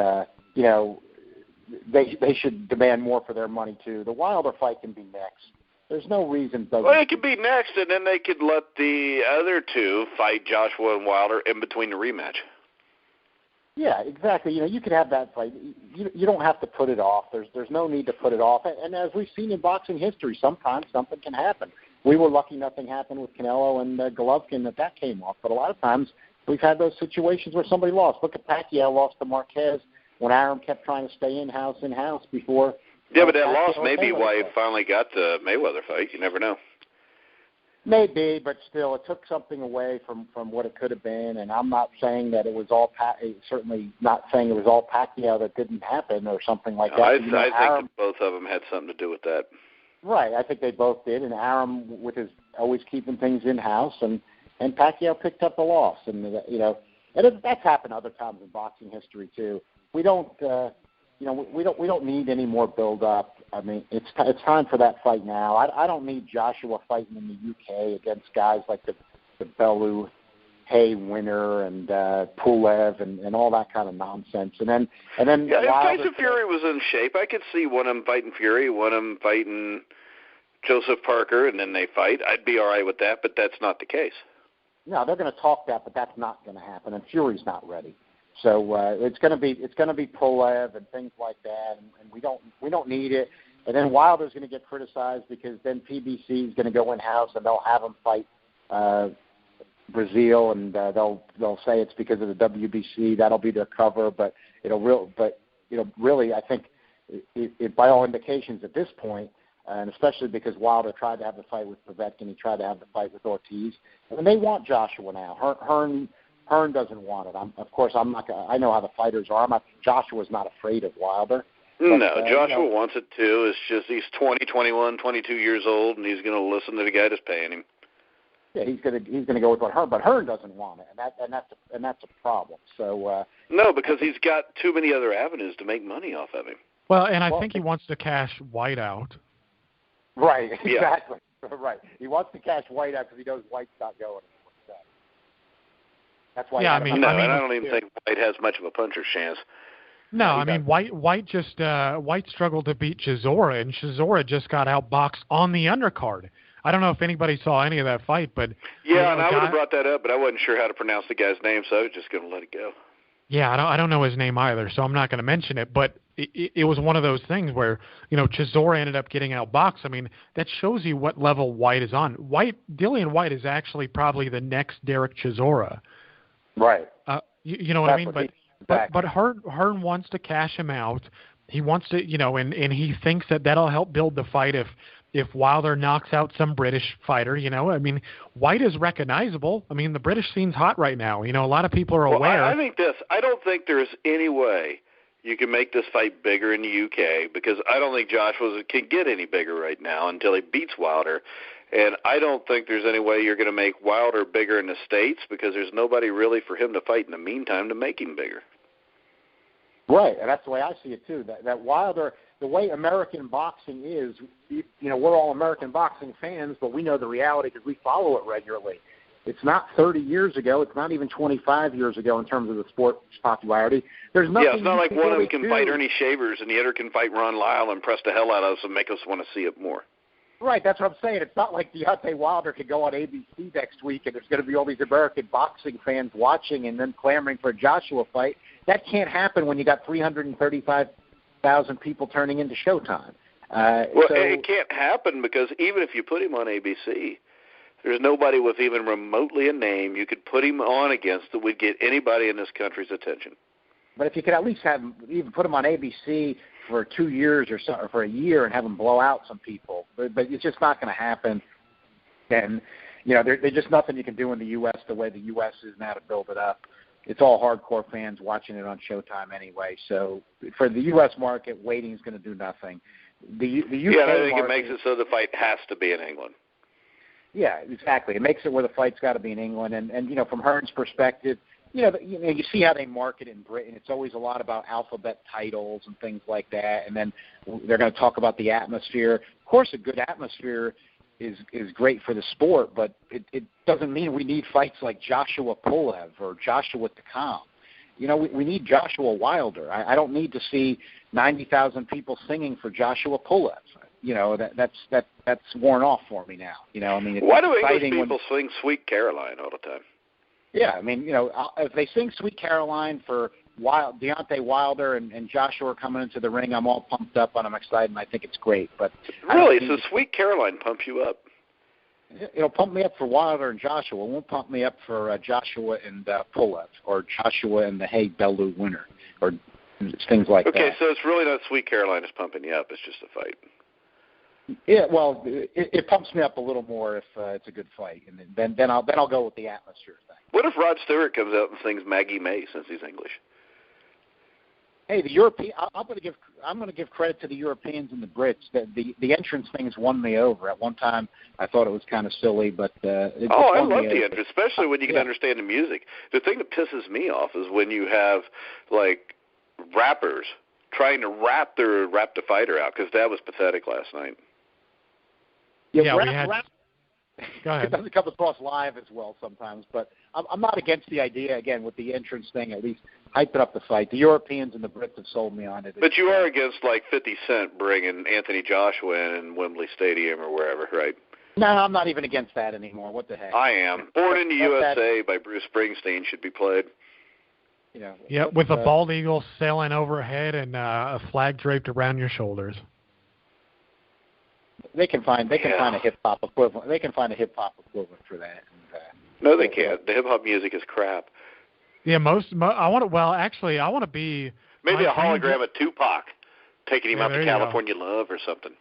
They should demand more for their money too. The Wilder fight can be next. There's no reason. Well, it could be next, and then they could let the other two fight Joshua and Wilder in between the rematch. Yeah, exactly. You could have that fight. You don't have to put it off. There's no need to put it off. And as we've seen in boxing history, sometimes something can happen. We were lucky nothing happened with Canelo and Golovkin that came off. But a lot of times we've had those situations where somebody lost. Look at Pacquiao lost to Marquez when Arum kept trying to stay in-house before. Yeah, but that loss may be why he finally got the Mayweather fight. You never know. Maybe, but still, it took something away from what it could have been. And I'm not saying that it was all certainly not saying it was all Pacquiao that didn't happen or something like that. I think that both of them had something to do with that. Right, I think they both did. And Arum, with his always keeping things in-house, and Pacquiao picked up the loss. And that's happened other times in boxing history too. We don't need any more build-up. I mean, it's time for that fight now. I don't need Joshua fighting in the UK against guys like the Bellew, Haye winner and Pulev and all that kind of nonsense. And then yeah, if Tyson Fury was in shape, I could see one of them fighting Fury, one of them fighting Joseph Parker, and then they fight. I'd be all right with that, but that's not the case. No, they're going to talk that, but that's not going to happen. And Fury's not ready. So it's going to be Pulev and things like that, and we don't need it. And then Wilder's going to get criticized because then PBC is going to go in house and they'll have him fight Brazil, and they'll say it's because of the WBC. That'll be their cover, but really, I think it by all indications at this point, and especially because Wilder tried to have the fight with Povetkin, he tried to have the fight with Ortiz, and they want Joshua now. Hearn doesn't want it. I'm not gonna. I know how the fighters are. Joshua's not afraid of Wilder. But, no, Joshua wants it too. It's just he's 20, 21, 22 years old, and he's going to listen to the guy that's paying him. Yeah, he's gonna go with what Hearn, but Hearn doesn't want it, and that's a problem. So no, because he's got too many other avenues to make money off of him. Well, and I think he wants to cash White out. Right, exactly. Yeah. Right. He wants to cash White out because he knows White's not going. That's why. Yeah, I don't even think White has much of a puncher's chance. No, I mean White struggled to beat Chisora, and Chisora just got outboxed on the undercard. I don't know if anybody saw any of that fight, but yeah, and I would have brought that up, but I wasn't sure how to pronounce the guy's name, so I was just going to let it go. Yeah, I don't know his name either, so I'm not going to mention it. But it was one of those things where Chisora ended up getting outboxed. I mean, that shows you what level White is on. Dillian Whyte is actually probably the next Derek Chisora. Right. You know what I mean? But Hearn wants to cash him out. He wants to, and he thinks that'll help build the fight if Wilder knocks out some British fighter. I mean, White is recognizable. I mean, the British scene's hot right now. A lot of people are aware. I think this. I don't think there's any way you can make this fight bigger in the UK because I don't think Joshua can get any bigger right now until he beats Wilder. And I don't think there's any way you're going to make Wilder bigger in the States because there's nobody really for him to fight in the meantime to make him bigger. Right, and that's the way I see it too. That Wilder, the way American boxing is, we're all American boxing fans, but we know the reality because we follow it regularly. It's not 30 years ago. It's not even 25 years ago in terms of the sport's popularity. There's nothing. Yeah, it's not like one of them can fight do. Ernie Shavers and the other can fight Ron Lyle and press the hell out of us and make us want to see it more. Right, that's what I'm saying. It's not like Deontay Wilder could go on ABC next week and there's going to be all these American boxing fans watching and then clamoring for a Joshua fight. That can't happen when you got 335,000 people turning into Showtime. It can't happen because even if you put him on ABC, There's nobody with even remotely a name you could put him on against that would get anybody in this country's attention. But if you could at least even put him on ABC for 2 years or so, or for a year, and have him blow out some people, but it's just not going to happen. And there's just nothing you can do in the U.S. the way the U.S. is now to build it up. It's all hardcore fans watching it on Showtime anyway. So for the U.S. market, waiting is going to do nothing. The UK I think market, it makes it so the fight has to be in England. Yeah, exactly. It makes it where the fight's got to be in England. And from Hearn's perspective, you see how they market in Britain. It's always a lot about alphabet titles and things like that. And then they're going to talk about the atmosphere. Of course, a good atmosphere is great for the sport, but it doesn't mean we need fights like Joshua Pulev or Joshua Takam. We need Joshua Wilder. I don't need to see 90,000 people singing for Joshua Pulev. That's worn off for me now. Why do English people sing Sweet Caroline all the time? Yeah, if they sing Sweet Caroline for Deontay Wilder and Joshua coming into the ring, I'm all pumped up and I'm excited and I think it's great. But really, so Sweet Caroline pumps you up? It'll pump me up for Wilder and Joshua. It won't pump me up for Joshua and Pulev or Joshua and the Hey Bellew winner or things like that. Okay, so it's really not Sweet Caroline that's pumping you up. It's just a fight. Yeah, well, it pumps me up a little more if it's a good fight, and then I'll go with the atmosphere thing. What if Rod Stewart comes out and sings Maggie May since he's English? Hey, the European. I'm going to give credit to the Europeans and the Brits. The entrance things won me over. At one time, I thought it was kind of silly, but I love the entrance, especially when you can understand the music. The thing that pisses me off is when you have like rappers trying to rap the fighter out, because that was pathetic last night. Yeah, rap. Go ahead. It doesn't come across live as well sometimes, but I'm not against the idea, again, with the entrance thing, at least hype it up the fight. The Europeans and the Brits have sold me on it. But you are against, like, 50 Cent bringing Anthony Joshua in Wembley Stadium or wherever, right? No, I'm not even against that anymore. What the heck? I am. Born in the USA by Bruce Springsteen should be played. Yeah, with a bald eagle sailing overhead and a flag draped around your shoulders. They can find a hip hop equivalent. They can find a hip hop equivalent for that. No, they can't. The hip hop music is crap. Yeah, I want to be maybe a hologram of Tupac taking him out to California Love or something.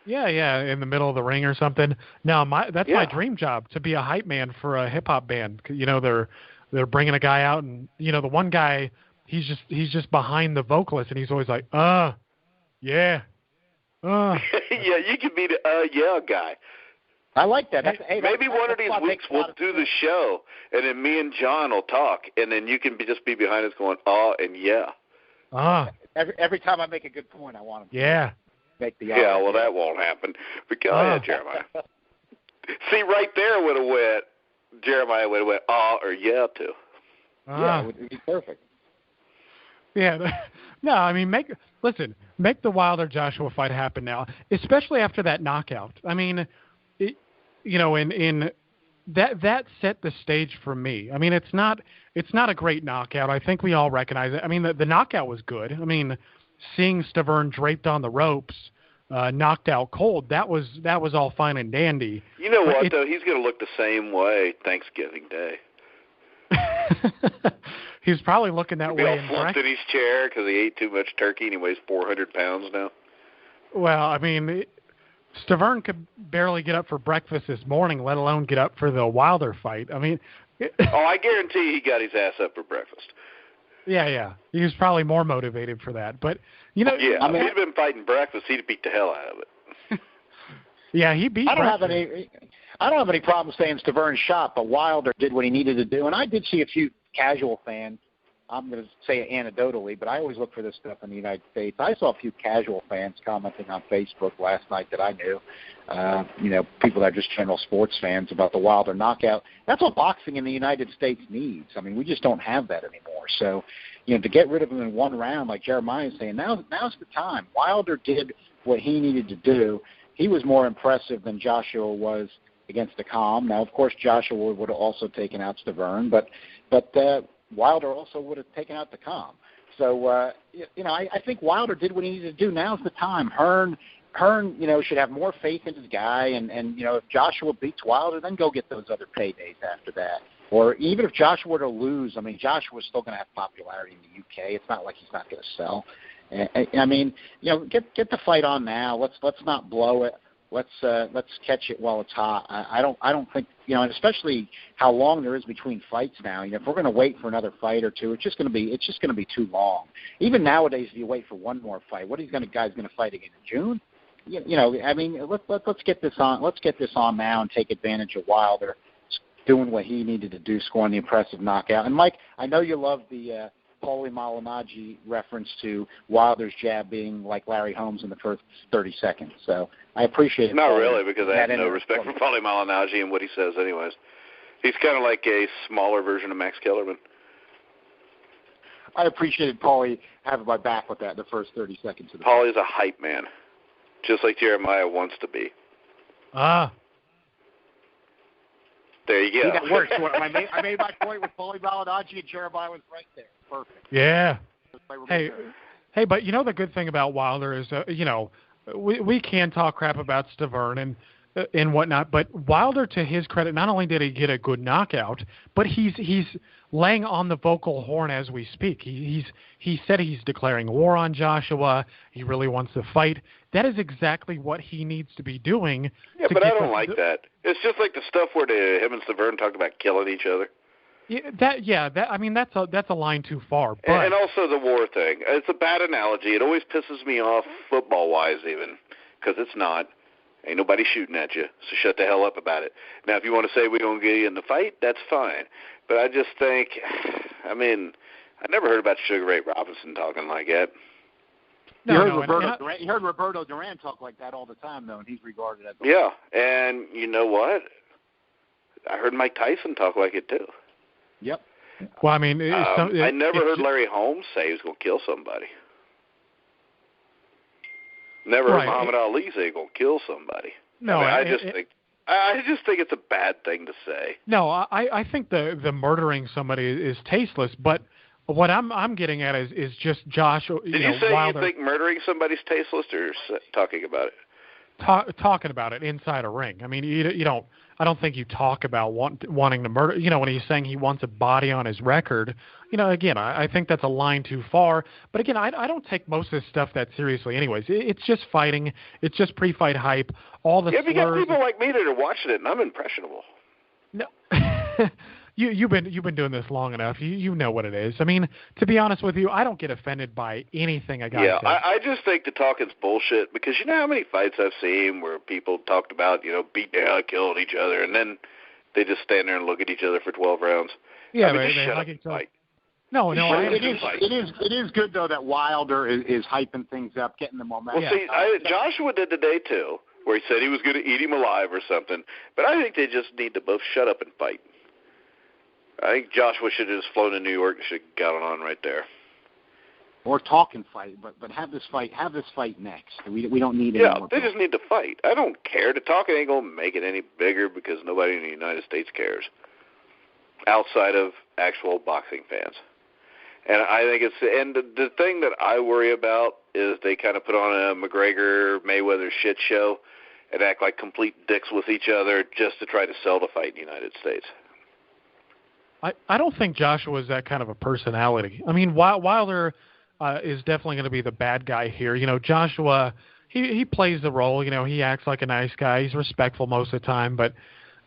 Yeah, in the middle of the ring or something. No, that's my dream job, to be a hype man for a hip hop band. They're bringing a guy out, and the one guy he's just behind the vocalist, and he's always like, yeah. Yeah, you could be the yeah guy. I like that. Maybe one of these weeks we'll do the show, and then me and John will talk, and then you can just be behind us going, and yeah. Every time I make a good point, I want him to make the well, that won't happen. But go ahead, Jeremiah. See, right there would have went, Jeremiah would have went, or yeah, too. Yeah, it would be perfect. Yeah. No, make the Wilder Joshua fight happen now, especially after that knockout. That set the stage for me. It's not a great knockout. I think we all recognize it. The knockout was good. Seeing Stiverne draped on the ropes, knocked out cold, that was all fine and dandy. You know what, though? He's going to look the same way Thanksgiving Day. He's probably looking that way. He'll flumped in his chair because he ate too much turkey and he weighs 400 pounds now. Well, Stiverne could barely get up for breakfast this morning, let alone get up for the Wilder fight. I guarantee he got his ass up for breakfast. Yeah. He was probably more motivated for that. But, if he'd been fighting breakfast, he'd beat the hell out of it. Yeah, he beat breakfast. I don't have any problem saying Stiverne shot, but Wilder did what he needed to do. And I did see a few casual fans. I'm going to say it anecdotally, but I always look for this stuff in the United States. I saw a few casual fans commenting on Facebook last night that I knew, people that are just general sports fans about the Wilder knockout. That's what boxing in the United States needs. We just don't have that anymore. So, to get rid of him in one round, like Jeremiah is saying, now's the time. Wilder did what he needed to do. He was more impressive than Joshua was against the Calm. Now, of course, Joshua would have also taken out Stiverne, but Wilder also would have taken out the Calm. So, I think Wilder did what he needed to do. Now's the time. Hearn Hearn, should have more faith in his guy, and if Joshua beats Wilder, then go get those other paydays after that. Or even if Joshua were to lose, Joshua's still going to have popularity in the UK. It's not like he's not going to sell. Get the fight on now. Let's not blow it. Let's catch it while it's hot. I don't think, and especially how long there is between fights now. If we're going to wait for another fight or two, it's just going to be too long. Even nowadays, if you wait for one more fight, what guy's going to fight again in June? Let's get this on. Let's get this on now and take advantage of Wilder doing what he needed to do, scoring the impressive knockout. And Mike, I know you love the Paulie Malignaggi reference to Wilder's jab being like Larry Holmes in the first 30 seconds. So I appreciate it. Not really, because I have no respect for Paulie Malignaggi and what he says anyways. He's kind of like a smaller version of Max Kellerman. I appreciated Paulie having my back with that in the first 30 seconds of the fight. Paulie's a hype man, just like Jeremiah wants to be. There you go. See, that works. I made my point with Paulie Malignaggi, and Jeremiah was right there. Perfect. Yeah. Hey, but the good thing about Wilder is, we can talk crap about Stiverne and whatnot, but Wilder, to his credit, not only did he get a good knockout, but he's laying on the vocal horn as we speak. He said he's declaring war on Joshua. He really wants to fight. That is exactly what he needs to be doing. Yeah, but I don't like that. It's just like the stuff where him and Stiverne talked about killing each other. That's a line too far. But and also the war thing. It's a bad analogy. It always pisses me off football-wise even, because it's not. Ain't nobody shooting at you, so shut the hell up about it. Now, if you want to say we're going to get you in the fight, that's fine. But I just think, I never heard about Sugar Ray Robinson talking like that. You heard Roberto Duran talk like that all the time, though, and he's regarded as and you know what? I heard Mike Tyson talk like it, too. Yep. Well, I never heard Larry Holmes say he was going to kill somebody. Never heard Muhammad Ali say he's going to kill somebody. No, I just think it's a bad thing to say. No, I think the murdering somebody is tasteless, but what I'm getting at is just Josh. Did you say Wilder, you think murdering somebody's tasteless, or talking about it? Talking about it inside a ring. You don't. I don't think you talk about wanting to murder. When he's saying he wants a body on his record. Again, I think that's a line too far. But again, I don't take most of this stuff that seriously. Anyways, it's just fighting. It's just pre-fight hype. All the but you got people like me that are watching it, and I'm impressionable. No. You've been doing this long enough. You know what it is. To be honest with you, I don't get offended by anything a guy says. I just think the talking's bullshit, because you know how many fights I've seen where people talked about, beating the hell out of killing each other, and then they just stand there and look at each other for 12 rounds. Yeah, just they shut like up each other. fight. No, it is good though that Wilder is hyping things up, getting the momentum. Well, see, Joshua did today too, where he said he was going to eat him alive or something. But I think they just need to both shut up and fight. I think Joshua should have just flown to New York and should have got on right there. Or talk and fight, but have this fight next. We don't need any more. They just need to fight. I don't care. The talking ain't gonna make it any bigger, because nobody in the United States cares, outside of actual boxing fans. And I think the thing that I worry about is they kind of put on a McGregor-Mayweather shit show and act like complete dicks with each other just to try to sell the fight in the United States. I don't think Joshua is that kind of a personality. Wilder is definitely going to be the bad guy here. Joshua, he plays the role. He acts like a nice guy. He's respectful most of the time, but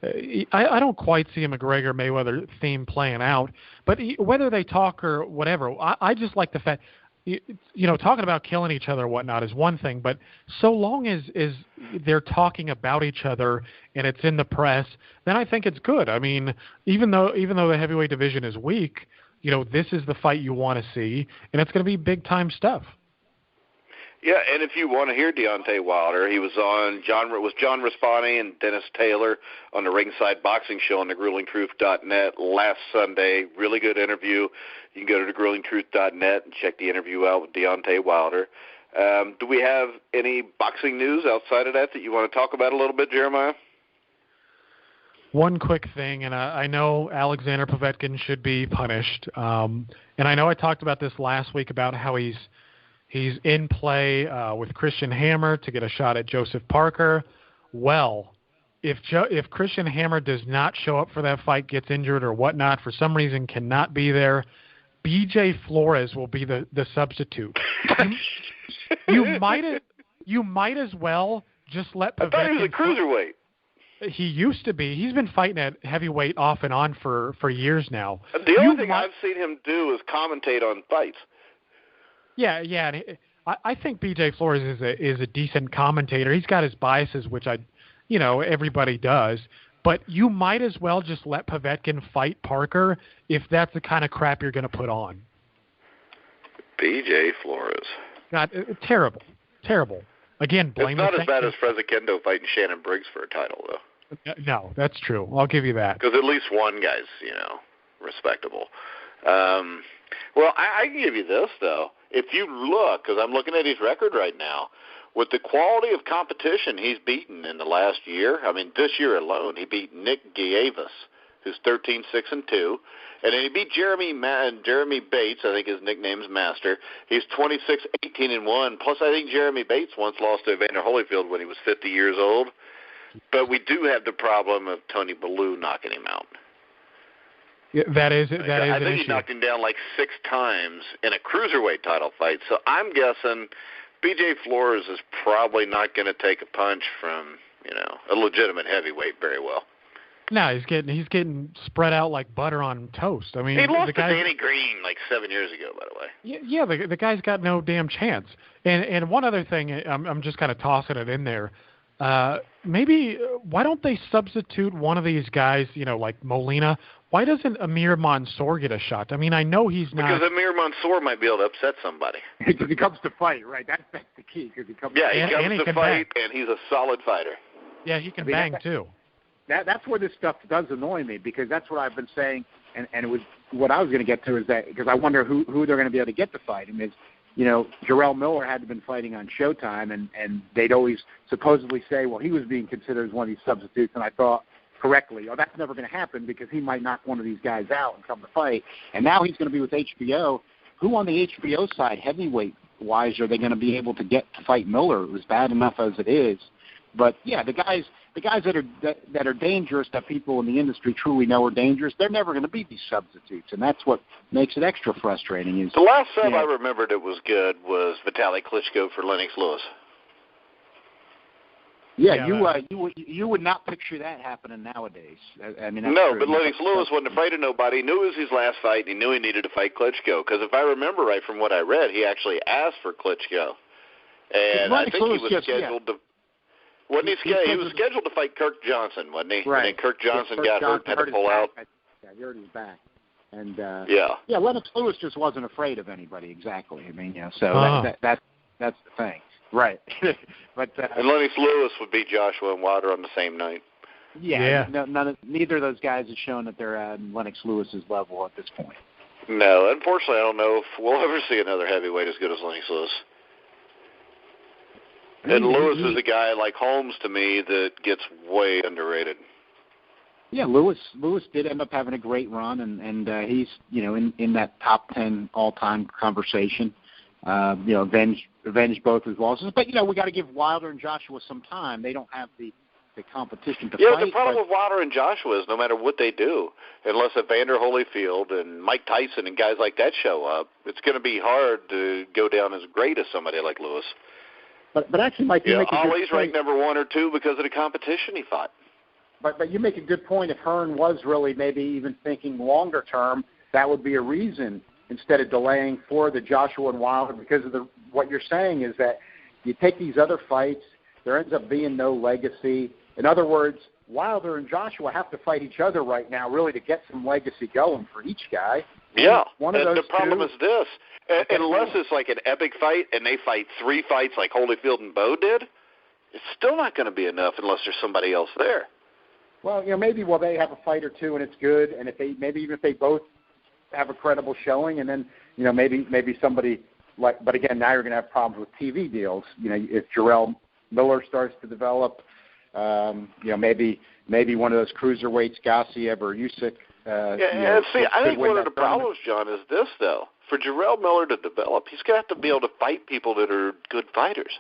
I don't quite see a McGregor-Mayweather theme playing out. But whether they talk or whatever, I just like the fact, talking about killing each other or whatnot is one thing, but so long as they're talking about each other and it's in the press, then I think it's good. Even though the heavyweight division is weak, this is the fight you want to see, and it's going to be big-time stuff. Yeah, and if you want to hear Deontay Wilder, he was on John Raspani and Dennis Taylor on the Ringside Boxing Show on thegruelingtruth.net last Sunday. Really good interview. You can go to thegruelingtruth.net and check the interview out with Deontay Wilder. Do we have any boxing news outside of that you want to talk about a little bit, Jeremiah? One quick thing, and I know Alexander Povetkin should be punished. And I know I talked about this last week about how he's He's in play with Christian Hammer to get a shot at Joseph Parker. Well, if Christian Hammer does not show up for that fight, gets injured or whatnot, for some reason cannot be there, BJ Flores will be the substitute. You might as well just let Povetkin. I thought he was a cruiserweight. He used to be. He's been fighting at heavyweight off and on for years now. The only thing I've seen him do is commentate on fights. Yeah. And I think BJ Flores is a decent commentator. He's got his biases, which everybody does. But you might as well just let Povetkin fight Parker if that's the kind of crap you're going to put on. BJ Flores. God, terrible. Again, blame. It's not as bad as Fresakendo fighting Shannon Briggs for a title, though. No, that's true. I'll give you that. Because at least one guy's, respectable. Well, I can give you this, though. If you look, because I'm looking at his record right now, with the quality of competition he's beaten in the last year, this year alone, he beat Nick Gieves, who's 13-6-2, and then he beat Jeremy Bates, I think his nickname's Master. He's 26-18-1. Plus, I think Jeremy Bates once lost to Evander Holyfield when he was 50 years old. But we do have the problem of Tony Bellew knocking him out. Yeah, that is I think he knocked him down like 6 times in a cruiserweight title fight. So I'm guessing BJ Flores is probably not going to take a punch from a legitimate heavyweight very well. No, he's getting spread out like butter on toast. He lost to Danny Green like 7 years ago, by the way. Yeah, the guy's got no damn chance. And one other thing, I'm just kind of tossing it in there. Maybe why don't they substitute one of these guys? Like Molina. Why doesn't Amir Mansour get a shot? I know he's not. Because Amir Mansour might be able to upset somebody. Because he comes to fight, right? That's the key. Because he comes. Yeah, he comes to fight, and he's a solid fighter. Yeah, he can bang too. That's where this stuff does annoy me, because that's what I've been saying, and it was what I was going to get to is that because I wonder who they're going to be able to get to fight him. Is Jarrell Miller had been fighting on Showtime, and they'd always supposedly say, well, he was being considered as one of these substitutes, and I thought correctly, that's never going to happen because he might knock one of these guys out and come to fight. And now he's going to be with HBO. Who on the HBO side, heavyweight-wise, are they going to be able to get to fight Miller? It was bad enough as it is. But, yeah, the guys that are dangerous, that people in the industry truly know are dangerous, they're never going to be these substitutes, and that's what makes it extra frustrating. Is the last sub I remembered that was good was Vitaly Klitschko for Lennox Lewis. Yeah, you would not picture that happening nowadays. That's no, true. But Lennox Lewis wasn't afraid of nobody. He knew it was his last fight, and he knew he needed to fight Klitschko. Because if I remember right from what I read, he actually asked for Klitschko, and I think he was scheduled to. Wasn't he scheduled? He was scheduled to fight Kirk Johnson, wasn't he? Right. And then Kirk Johnson got hurt and had to pull out. Yeah, he hurt his back. And yeah, Lennox Lewis just wasn't afraid of anybody exactly. So that's the thing. Right. But and Lennox Lewis would beat Joshua and Wilder on the same night. Yeah. Neither of those guys has shown that they're at Lennox Lewis's level at this point. No, unfortunately, I don't know if we'll ever see another heavyweight as good as Lennox Lewis. And Lewis is a guy like Holmes to me that gets way underrated. Yeah, Lewis did end up having a great run, and he's in that top 10 all-time conversation. Avenged both his losses, but we got to give Wilder and Joshua some time. They don't have the competition to fight. Yeah, the problem with Wilder and Joshua is no matter what they do, unless Evander Holyfield and Mike Tyson and guys like that show up, it's going to be hard to go down as great as somebody like Lewis. But actually, Mike, you make a good Ali's ranked number 1 or 2 because of the competition he fought. But you make a good point. If Hearn was really maybe even thinking longer term, that would be a reason instead of delaying for the Joshua and Wilder, because of what you're saying is that you take these other fights, there ends up being no legacy. In other words, Wilder and Joshua have to fight each other right now really to get some legacy going for each guy. Yeah, one of those the problem is this. Unless it's like an epic fight and they fight 3 fights like Holyfield and Bowe did, it's still not going to be enough unless there's somebody else there. Well, maybe they have a fight or 2 and it's good, and if they both have a credible showing, and then maybe somebody like. But again, now you're going to have problems with TV deals. If Jarrell Miller starts to develop, maybe one of those cruiserweights, Gassiev or Usyk. I think one of the problems, John, is this though. for Jarrell Miller to develop, he's going to have to be able to fight people that are good fighters.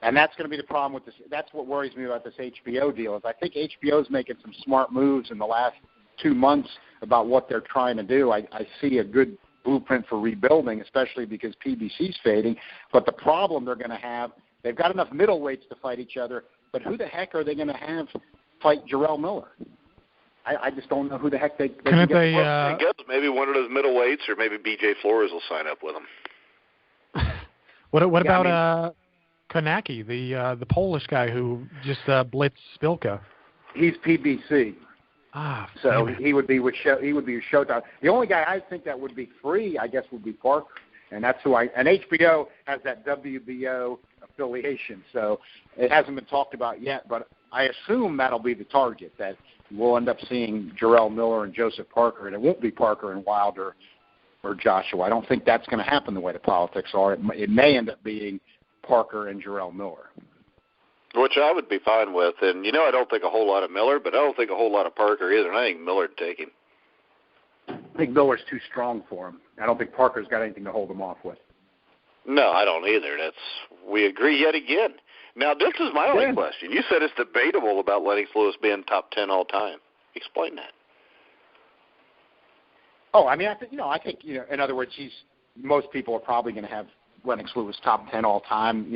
And that's going to be the problem with this. That's what worries me about this HBO deal. Is I think HBO is making some smart moves in the last 2 months about what they're trying to do. I see a good blueprint for rebuilding, especially because PBC's fading. But the problem they're going to have, they've got enough middleweights to fight each other, but who the heck are they going to have fight Jarrell Miller? I just don't know who the heck they can get. I guess maybe one of those middleweights, or maybe BJ Flores will sign up with them. What about Konacki, the Polish guy who just blitzed Spilka? He's PBC. So he would be with Showtime. The only guy I think that would be free, I guess, would be Parker, and that's who and HBO has that WBO affiliation, so it hasn't been talked about yet, but I assume that'll be the target, that we'll end up seeing Jarrell Miller and Joseph Parker, and it won't be Parker and Wilder or Joshua. I don't think that's going to happen the way the politics are. It may end up being Parker and Jarrell Miller. Which I would be fine with. And, I don't think a whole lot of Miller, but I don't think a whole lot of Parker either, and I think Miller would take him. I think Miller's too strong for him. I don't think Parker's got anything to hold him off with. No, I don't either. We agree yet again. Now, this is my only question. You said it's debatable about Lennox Lewis being top 10 all time. Explain that. Oh, I mean, I think, in other words, most people are probably going to have Lennox Lewis top 10 all time.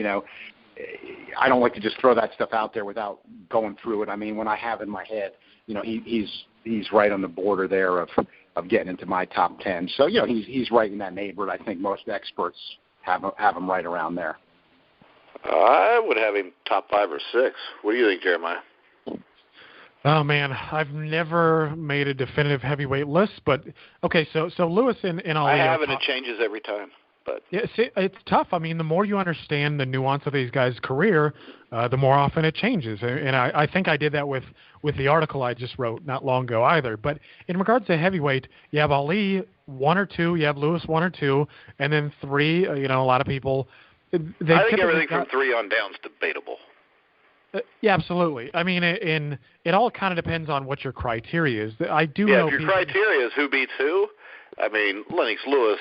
I don't like to just throw that stuff out there without going through it. I mean, when I have in my head, he's right on the border there of getting into my top 10. So, he's right in that neighborhood. I think most experts have him right around there. I would have him top 5 or 6. What do you think, Jeremiah? Oh, man, I've never made a definitive heavyweight list, but, okay, so Lewis and Ali. I have, and it changes every time. But yeah, it's tough. I mean, the more you understand the nuance of these guys' career, the more often it changes. And I think I did that with the article I just wrote not long ago either. But in regards to heavyweight, you have Ali 1 or 2, you have Lewis 1 or 2, and then 3. A lot of people. I think everything from 3 on down is debatable. Yeah, absolutely. I mean, it all kind of depends on what your criteria is. I do know. If your criteria is who beats who, I mean, Lennox Lewis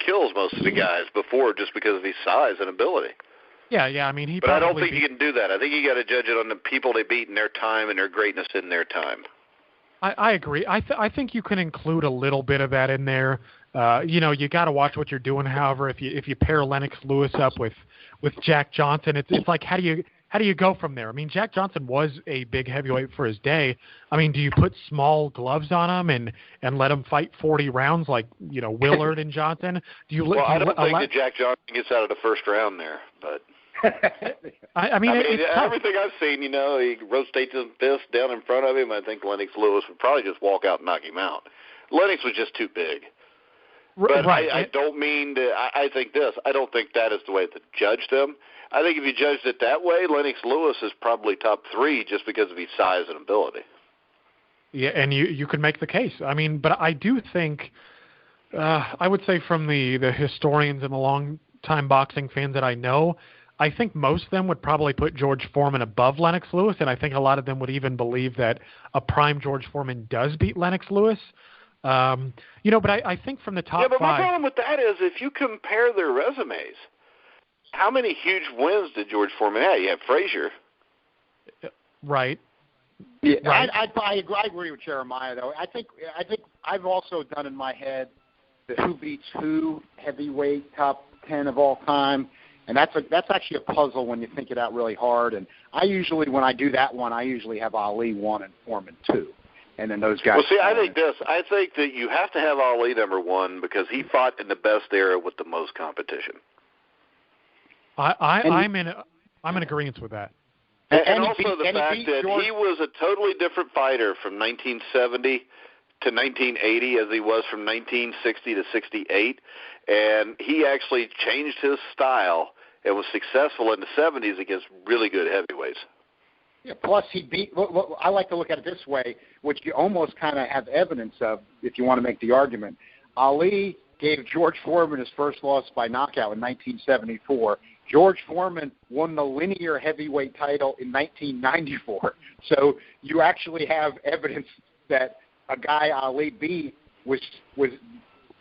kills most of the guys before just because of his size and ability. Yeah. I mean, But I don't think you can do that. I think you got to judge it on the people they beat in their time and their greatness in their time. I agree. I think you can include a little bit of that in there. You got to watch what you're doing. However, if you pair Lennox Lewis up with Jack Johnson, it's like how do you go from there? I mean, Jack Johnson was a big heavyweight for his day. I mean, do you put small gloves on him and let him fight 40 rounds like, Willard and Johnson? I don't think that Jack Johnson gets out of the first round there, but I mean, it's everything I've seen, he rotates his fist down in front of him. I think Lennox Lewis would probably just walk out and knock him out. Lennox was just too big. But right. I don't mean to. I think this. I don't think that is the way to judge them. I think if you judged it that way, Lennox Lewis is probably top 3 just because of his size and ability. Yeah, and you could make the case. I mean, but I do think, I would say from the historians and the long-time boxing fans that I know, I think most of them would probably put George Foreman above Lennox Lewis, and I think a lot of them would even believe that a prime George Foreman does beat Lennox Lewis. But I think from the top 5... Yeah, but my problem with that is if you compare their resumes, how many huge wins did George Foreman have? You have Frazier. Right. Yeah, right. I agree with Jeremiah, though. I think I've also done in my head the who beats who heavyweight top 10 of all time, and that's actually a puzzle when you think it out really hard. And I usually, when I do that one, I usually have Ali 1 and Foreman 2. And then those guys. Well, see, I think that you have to have Ali number 1 because he fought in the best era with the most competition. I'm in agreement with that. And also the fact that he was a totally different fighter from 1970 to 1980 as he was from 1960 to 68, and he actually changed his style and was successful in the 70s against really good heavyweights. Yeah, plus he beat. I like to look at it this way, which you almost kind of have evidence of if you want to make the argument. Ali gave George Foreman his first loss by knockout in 1974. George Foreman won the linear heavyweight title in 1994. So you actually have evidence that a guy Ali beat was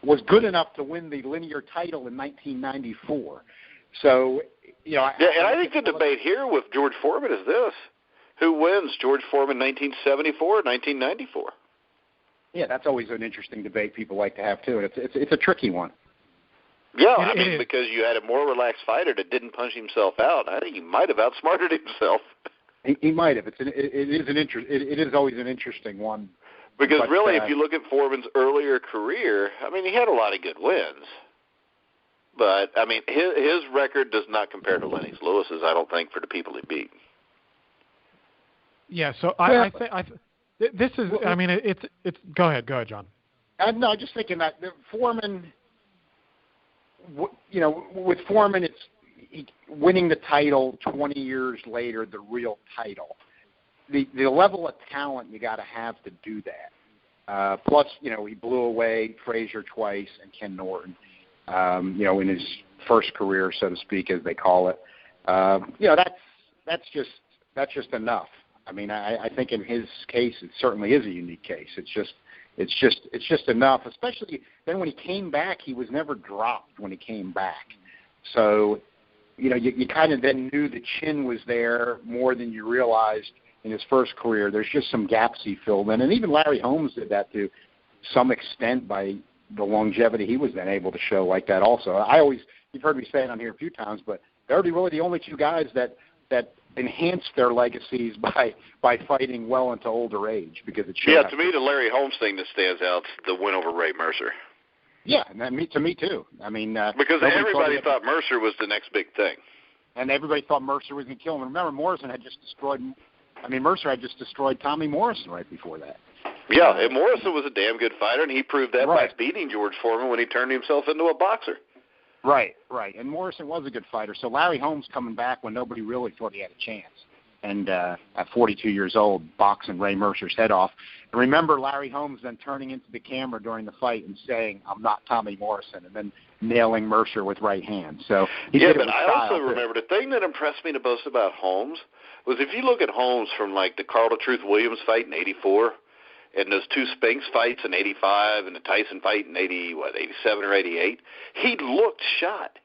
was good enough to win the linear title in 1994. So, and I think the debate here with George Foreman is this: who wins, George Foreman 1974 or 1994? Yeah, that's always an interesting debate people like to have too. It's a tricky one. Yeah, because you had a more relaxed fighter that didn't punch himself out. I think he might have outsmarted himself. He might have. It is always an interesting one. Because really, if you look at Foreman's earlier career, he had a lot of good wins. But, his record does not compare to Lenny's. Lewis's, I don't think, for the people he beat. Yeah, so I think this is, it's go ahead, John. No, just thinking that Foreman, with Foreman, it's winning the title 20 years later, the real title. The level of talent you got to have to do that. Plus, he blew away Frazier twice and Ken Norton, in his first career, so to speak, as they call it. That's just enough. I think in his case, it certainly is a unique case. It's just enough, especially then when he came back, he was never dropped when he came back. So, you kind of then knew the chin was there more than you realized in his first career. There's just some gaps he filled in. And even Larry Holmes did that to some extent by the longevity he was then able to show like that also. You've heard me say it on here a few times, but they're really the only two guys that enhanced their legacies by fighting well into older age because it showed. Yeah, to me, the Larry Holmes thing that stands out is the win over Ray Mercer. Yeah, and to me too. Because everybody thought Mercer was the next big thing. And everybody thought Mercer was going to kill him. Remember, Mercer had just destroyed Tommy Morrison right before that. Yeah, and Morrison was a damn good fighter, and he proved that by beating George Foreman when he turned himself into a boxer. Right. And Morrison was a good fighter. So Larry Holmes coming back when nobody really thought he had a chance. And at 42 years old, boxing Ray Mercer's head off. And remember Larry Holmes then turning into the camera during the fight and saying, "I'm not Tommy Morrison," and then nailing Mercer with right hand. So but I also remember the thing that impressed me the most about Holmes was if you look at Holmes from like the Carl the Truth Williams fight in '84 and those two Spinks fights in '85 and the Tyson fight in '87 or '88, he looked shot.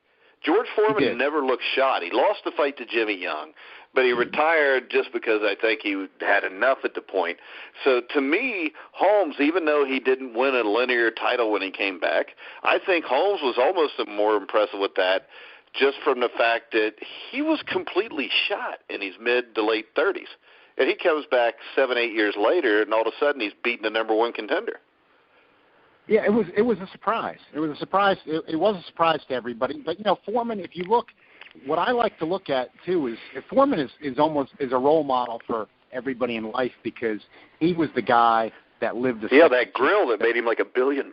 George Foreman never looked shot. He lost the fight to Jimmy Young, but he retired just because I think he had enough at the point. So to me, Holmes, even though he didn't win a linear title when he came back, I think Holmes was almost more impressive with that just from the fact that he was completely shot in his mid to late 30s. And he comes back 7-8 years later, and all of a sudden he's beating the number one contender. Yeah, it was a surprise. It was a surprise. It was a surprise to everybody. But Foreman, if you look, what I like to look at too is Foreman is a role model for everybody in life because he was the guy that lived the that grill that made him like $1 billion.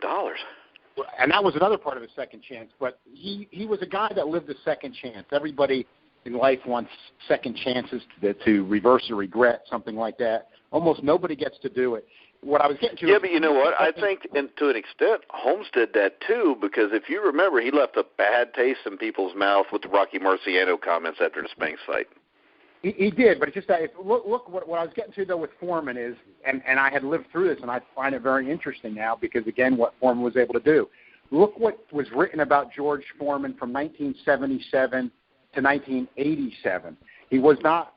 And that was another part of his second chance. But he was a guy that lived a second chance. Everybody in life wants second chances to reverse a regret, something like that. Almost nobody gets to do it. What I was getting to. Yeah, but you know what? I think, and to an extent, Holmes did that too, because if you remember, he left a bad taste in people's mouth with the Rocky Marciano comments after the Spinks fight. He did, but it's just that look what I was getting to though with Foreman is, and I had lived through this, and I find it very interesting now because again, what Foreman was able to do. Look what was written about George Foreman from 1977 to 1987. He was not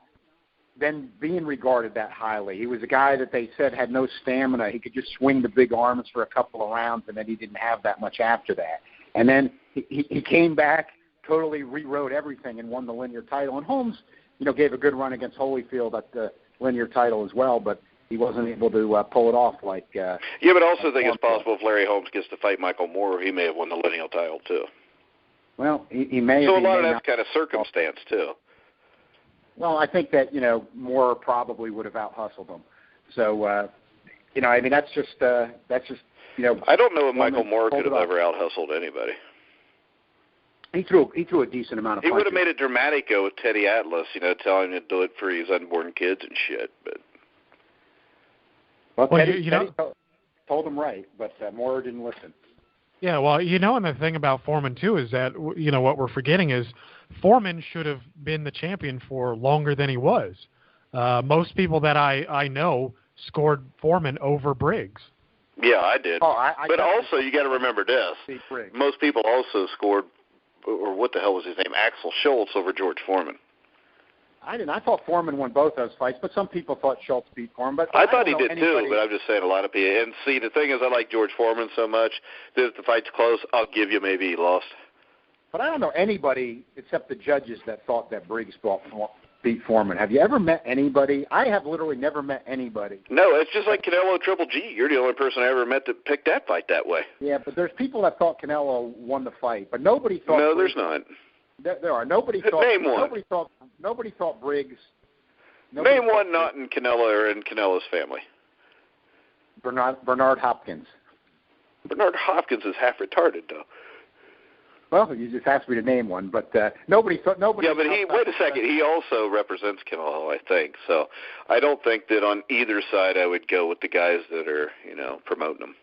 then being regarded that highly. He was a guy that they said had no stamina. He could just swing the big arms for a couple of rounds, and then he didn't have that much after that. And then he came back, totally rewrote everything, and won the linear title. And Holmes, gave a good run against Holyfield at the linear title as well, but he wasn't able to pull it off like. Yeah, but I also think it's possible if Larry Holmes gets to fight Michael Moore, he may have won the linear title too. Well, he may have. So a lot of that's kind of circumstance too. Well, I think that, Moore probably would have out-hustled him. So, that's just. I don't know if Michael Moore could have ever out-hustled anybody. He threw a decent amount of punches. He would have made it dramatic with Teddy Atlas, telling him to do it for his unborn kids and shit. But Teddy told him right, but Moore didn't listen. Yeah, well, and the thing about Foreman, too, is that, what we're forgetting is Foreman should have been the champion for longer than he was. Most people that I know scored Foreman over Briggs. Yeah, I did. But also, you got to remember this. Most people also scored, or what the hell was his name, Axel Schultz over George Foreman. I didn't. I thought Foreman won both those fights, but some people thought Schultz beat Foreman. But I thought he did too, but I'm just saying a lot of people. And see, the thing is, I like George Foreman so much that if the fight's close, I'll give you maybe he lost. But I don't know anybody except the judges that thought that Briggs beat Foreman. Have you ever met anybody? I have literally never met anybody. No, it's just like Canelo Triple G. You're the only person I ever met that picked that fight that way. Yeah, but there's people that thought Canelo won the fight, but nobody thought. No, Briggs, there's not. There are. Nobody thought. Name one. Nobody thought Briggs. Name one not in Canelo or in Canelo's family. Bernard Hopkins. Bernard Hopkins is half retarded, though. Well, you just asked me to name one, but nobody thought. Nobody. Yeah, but wait a second. He also represents Canelo, I think. So I don't think that on either side I would go with the guys that are, promoting him.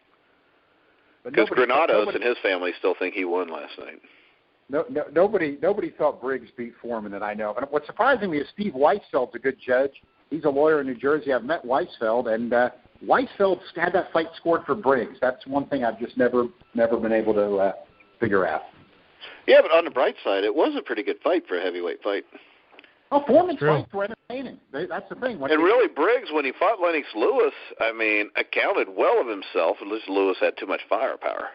Because Granados and his family still think he won last night. Nobody thought Briggs beat Foreman that I know. And what's surprising me is Steve Weisfeld's a good judge. He's a lawyer in New Jersey. I've met Weisfeld, and Weisfeld had that fight scored for Briggs. That's one thing I've just never been able to figure out. Yeah, but on the bright side, it was a pretty good fight for a heavyweight fight. Oh, Foreman's fights were entertaining. That's the thing. Really, Briggs, when he fought Lennox Lewis, accounted well of himself. At least Lewis had too much firepower.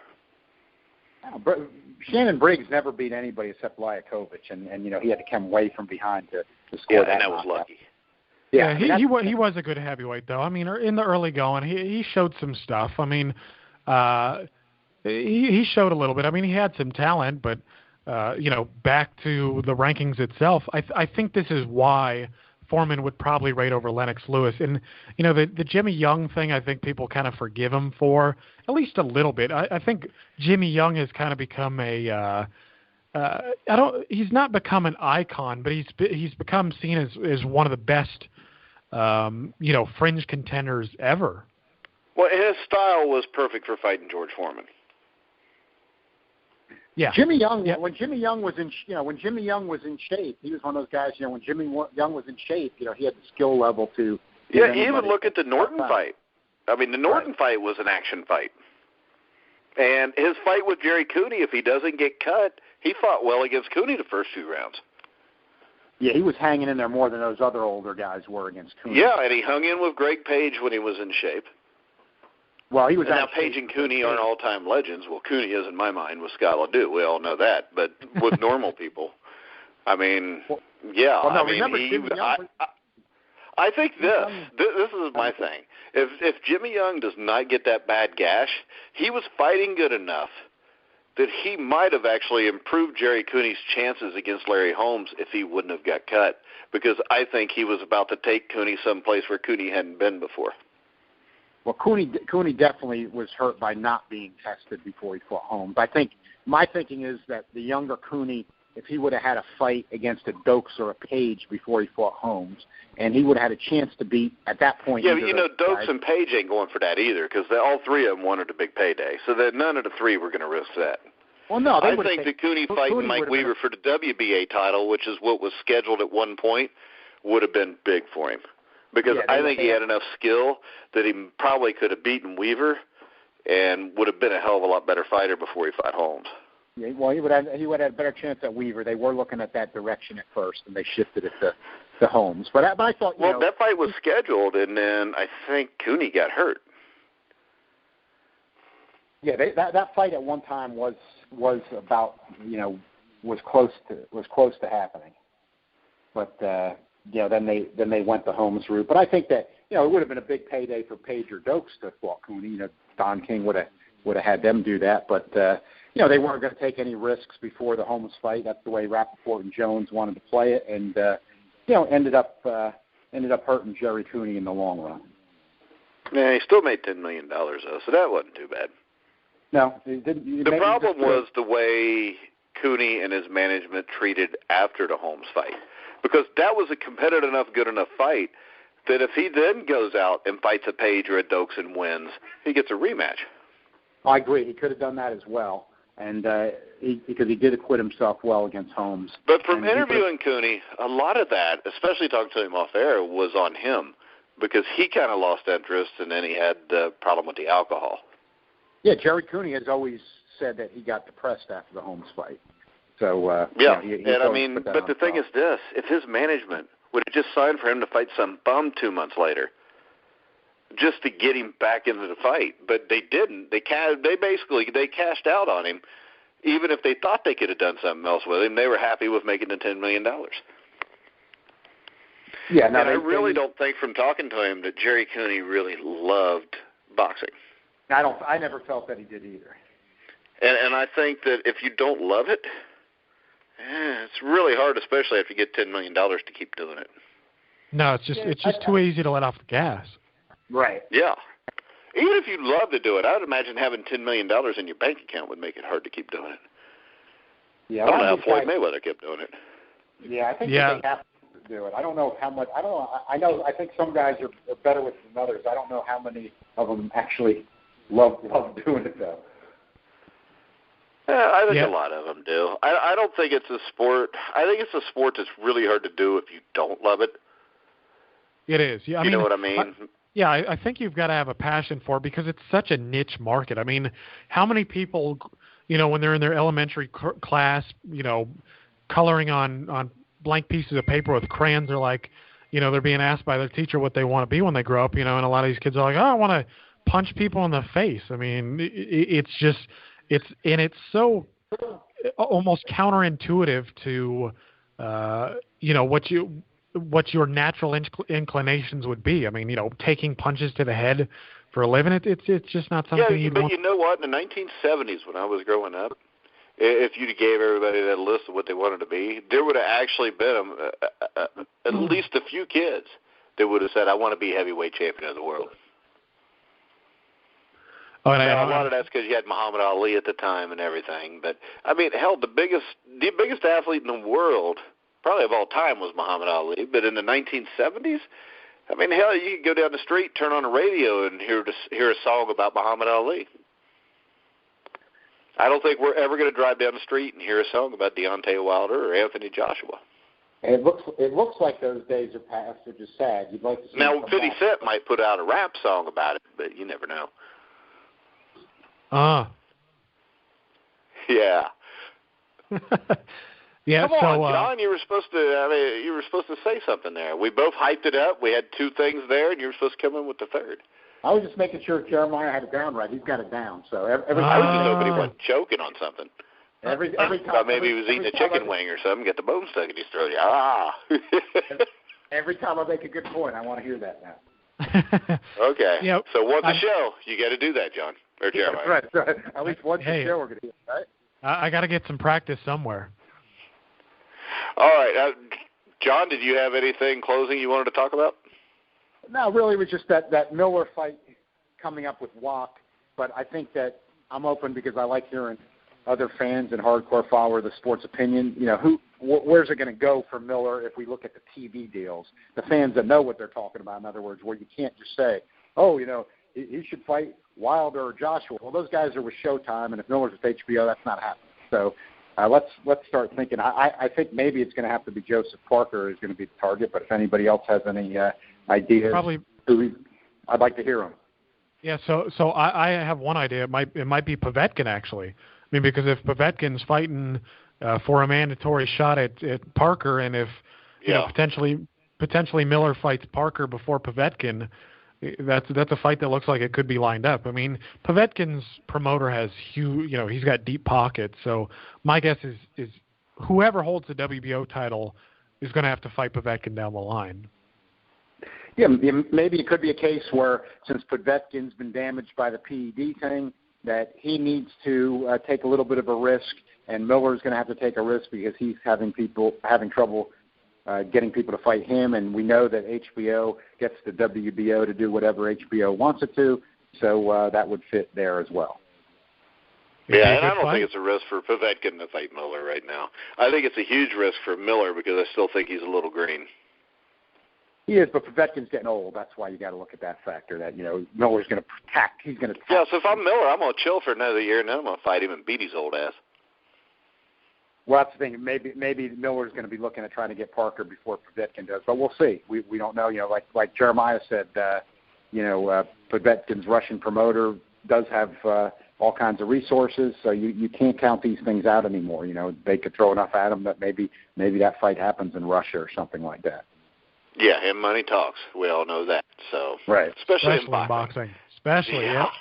Shannon Briggs never beat anybody except Liakovic, and he had to come way from behind to score that. Yeah, and that was lucky. Yeah, he was a good heavyweight, though. In the early going, he showed some stuff. He showed a little bit. He had some talent, but back to the rankings itself, I think this is why Foreman would probably rate over Lennox Lewis. And the Jimmy Young thing, I think people kind of forgive him for at least a little bit. I think Jimmy Young has kind of become he's not become an icon, but he's become seen as one of the best fringe contenders ever. Well, his style was perfect for fighting George Foreman. Yeah, Jimmy Young. Yeah. When Jimmy Young was in shape, he was one of those guys. When Jimmy Young was in shape, he had the skill level to. Yeah, even look at the Norton fight. The Norton fight was an action fight, and his fight with Jerry Cooney, if he doesn't get cut, he fought well against Cooney the first 2 rounds. Yeah, he was hanging in there more than those other older guys were against Cooney. Yeah, and he hung in with Greg Page when he was in shape. Well, he was. And now Page and Cooney aren't all-time legends. Well, Cooney is in my mind with Scott LeDoux. We all know that. But with normal people, I think this is my thing. If Jimmy Young does not get that bad gash, he was fighting good enough that he might have actually improved Jerry Cooney's chances against Larry Holmes if he wouldn't have got cut, because I think he was about to take Cooney someplace where Cooney hadn't been before. Well, Cooney definitely was hurt by not being tested before he fought Holmes. I think my thinking is that the younger Cooney, if he would have had a fight against a Dokes or a Page before he fought Holmes, and he would have had a chance to beat at that point. Yeah, but Dokes and Page ain't going for that either, because all 3 of them wanted a big payday, so that none of the 3 were going to risk that. Well, no, I think the Cooney fighting Mike Weaver for the WBA title, which is what was scheduled at one point, would have been big for him. Because I think he had enough skill that he probably could have beaten Weaver and would have been a hell of a lot better fighter before he fought Holmes. Yeah, well, he would have had a better chance at Weaver. They were looking at that direction at first, and they shifted it to Holmes. But I thought, that fight was scheduled, and then I think Cooney got hurt. Yeah, that fight at one time was about was close to happening, but. Then they went the Holmes route. But I think that it would have been a big payday for Page or Dokes to fought Cooney. Don King would have had them do that. But they weren't going to take any risks before the Holmes fight. That's the way Rappaport and Jones wanted to play it, and ended up hurting Jerry Cooney in the long run. Yeah, he still made $10 million though, so that wasn't too bad. No, he didn't. The problem was the way Cooney and his management treated after the Holmes fight. Because that was a competitive enough, good enough fight that if he then goes out and fights a Page or a Dokes and wins, he gets a rematch. I agree. He could have done that as well, and because he did acquit himself well against Holmes. But from interviewing Cooney, a lot of that, especially talking to him off air, was on him because he kind of lost interest, and then he had the problem with the alcohol. Yeah, Jerry Cooney has always said that he got depressed after the Holmes fight. So yeah, he's and I mean, but the thing is this: if his management would have just signed for him to fight some bum 2 months later, just to get him back into the fight, but they didn't. They cashed out on him, even if they thought they could have done something else with him. They were happy with making the $10 million. Yeah, no, and I really don't think from talking to him that Jerry Cooney really loved boxing. I never felt that he did either. And I think that if you don't love it, it's really hard, especially if you get $10 million to keep doing it. No, it's just too easy to let off the gas. Right. Yeah. Even if you love to do it, I would imagine having $10 million in your bank account would make it hard to keep doing it. Yeah, I don't know how Floyd Mayweather kept doing it. Yeah, I think that they have to do it. I don't know how much. I don't know. I think some guys are better with it than others. I don't know how many of them actually love doing it though. I think a lot of them do. I don't think it's a sport. I think it's a sport that's really hard to do if you don't love it. It is. Yeah, you know what I mean? I think you've got to have a passion for it because it's such a niche market. I mean, how many people, when they're in their elementary class, coloring on blank pieces of paper with crayons, are like, they're being asked by their teacher what they want to be when they grow up, and a lot of these kids are like, oh, I want to punch people in the face. I mean, it's so almost counterintuitive to, what your natural inclinations would be. I mean, taking punches to the head for a living, it's just not something you'd want. You know what? In the 1970s, when I was growing up, if you gave everybody that list of what they wanted to be, there would have actually been at least a few kids that would have said, I want to be heavyweight champion of the world. Oh, and a lot of that's because you had Muhammad Ali at the time and everything. But, I mean, hell, the biggest athlete in the world, probably of all time, was Muhammad Ali. But in the 1970s, I mean, hell, you could go down the street, turn on the radio, and hear a song about Muhammad Ali. I don't think we're ever going to drive down the street and hear a song about Deontay Wilder or Anthony Joshua. It looks like those days are past, which is sad. You'd like to see now 50 Cent might put out a rap song about it, but you never know. Yeah. Yeah. Come on, John. You were supposed to say something there. We both hyped it up. We had two things there, and you were supposed to come in with the third. I was just making sure Jeremiah had it down right. He's got it down. So every I was just hoping he wasn't choking on something. Every time, maybe he was eating a chicken wing or something. Get the bone stuck in his throat. Every time I make a good point, I want to hear that now. Okay. Yep. So once a show, you got to do that, John or Jeremiah. Right. At least once a show, we're going to hear it, right? I got to get some practice somewhere. All right, John. Did you have anything closing you wanted to talk about? No, really, it was just that Miller fight coming up with Wack. But I think that I'm open because I like hearing other fans and hardcore follower the sport's opinion. Where's it going to go for Miller if we look at the TV deals? The fans that know what they're talking about, in other words, where you can't just say, oh, he should fight Wilder or Joshua. Well, those guys are with Showtime, and if Miller's with HBO, that's not happening. So let's start thinking. I think maybe it's going to have to be Joseph Parker is going to be the target, but if anybody else has any ideas, I'd like to hear them. Yeah, so I have one idea. It might be Povetkin, actually. I mean, because if Povetkin's fighting for a mandatory shot at Parker, and if potentially Miller fights Parker before Povetkin, that's a fight that looks like it could be lined up. I mean, Povetkin's promoter has huge, he's got deep pockets. So my guess is whoever holds the WBO title is going to have to fight Povetkin down the line. Yeah, maybe it could be a case where since Povetkin's been damaged by the PED thing, that he needs to take a little bit of a risk, and Miller's going to have to take a risk because he's having trouble getting people to fight him, and we know that HBO gets the WBO to do whatever HBO wants it to, so that would fit there as well. Yeah, and I don't think it's a risk for Povetkin to fight Miller right now. I think it's a huge risk for Miller because I still think he's a little green. He is, but Povetkin's getting old. That's why you got to look at that factor. That Miller's going to protect. He's going to. Yeah, so if I'm Miller, I'm going to chill for another year, and then I'm going to fight him and beat his old ass. Well, that's the thing. Maybe Miller's going to be looking at trying to get Parker before Povetkin does, but we'll see. We don't know. Like Jeremiah said, Povetkin's Russian promoter does have all kinds of resources. So you can't count these things out anymore. You know, they could throw enough at them that maybe that fight happens in Russia or something like that. Yeah, and money talks. We all know that. So right, especially in boxing. Especially, yeah.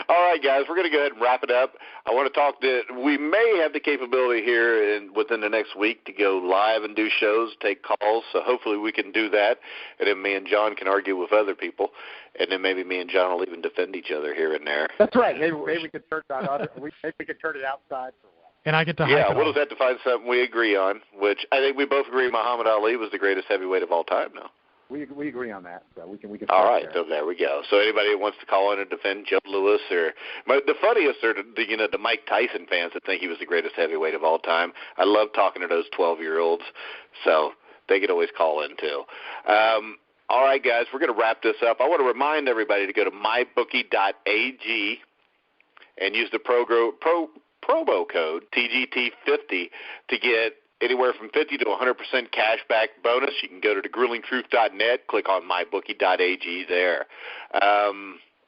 All right, guys, we're going to go ahead and wrap it up. I want to talk we may have the capability here within the next week to go live and do shows, take calls, so hopefully we can do that, and then me and John can argue with other people, and then maybe me and John will even defend each other here and there. That's right. Maybe we could turn it out. Maybe we could turn it outside for a while. And I get to we'll just have to find something we agree on, which I think we both agree Muhammad Ali was the greatest heavyweight of all time now. We agree on that, so we can. All right, so there we go. So anybody who wants to call in and defend Joe Louis, the funniest are the Mike Tyson fans that think he was the greatest heavyweight of all time. I love talking to those 12-year-olds, so they could always call in too. All right, guys, we're going to wrap this up. I want to remind everybody to go to mybookie.ag and use the promo code TGT50 to get anywhere from 50 to 100% cash back bonus. You can go to thegruelingtruth.net, click on mybookie.ag there.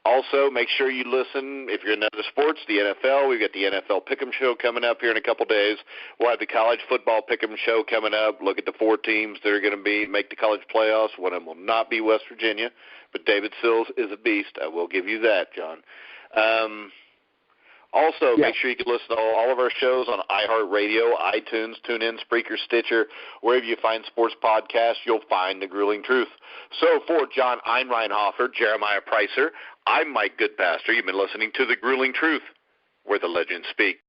Also, make sure you listen, if you're into other sports, the NFL. We've got the NFL Pick'em Show coming up here in a couple days. We'll have the college football Pick'em Show coming up. Look at the 4 teams that are going to make the college playoffs. One of them will not be West Virginia, but David Sills is a beast. I will give you that, John. Also, make sure you can listen to all of our shows on iHeartRadio, iTunes, TuneIn, Spreaker, Stitcher. Wherever you find sports podcasts, you'll find The Grueling Truth. So for John Einreinhofer, Jeremiah Preisser, I'm Mike Goodpaster. You've been listening to The Grueling Truth, where the legends speak.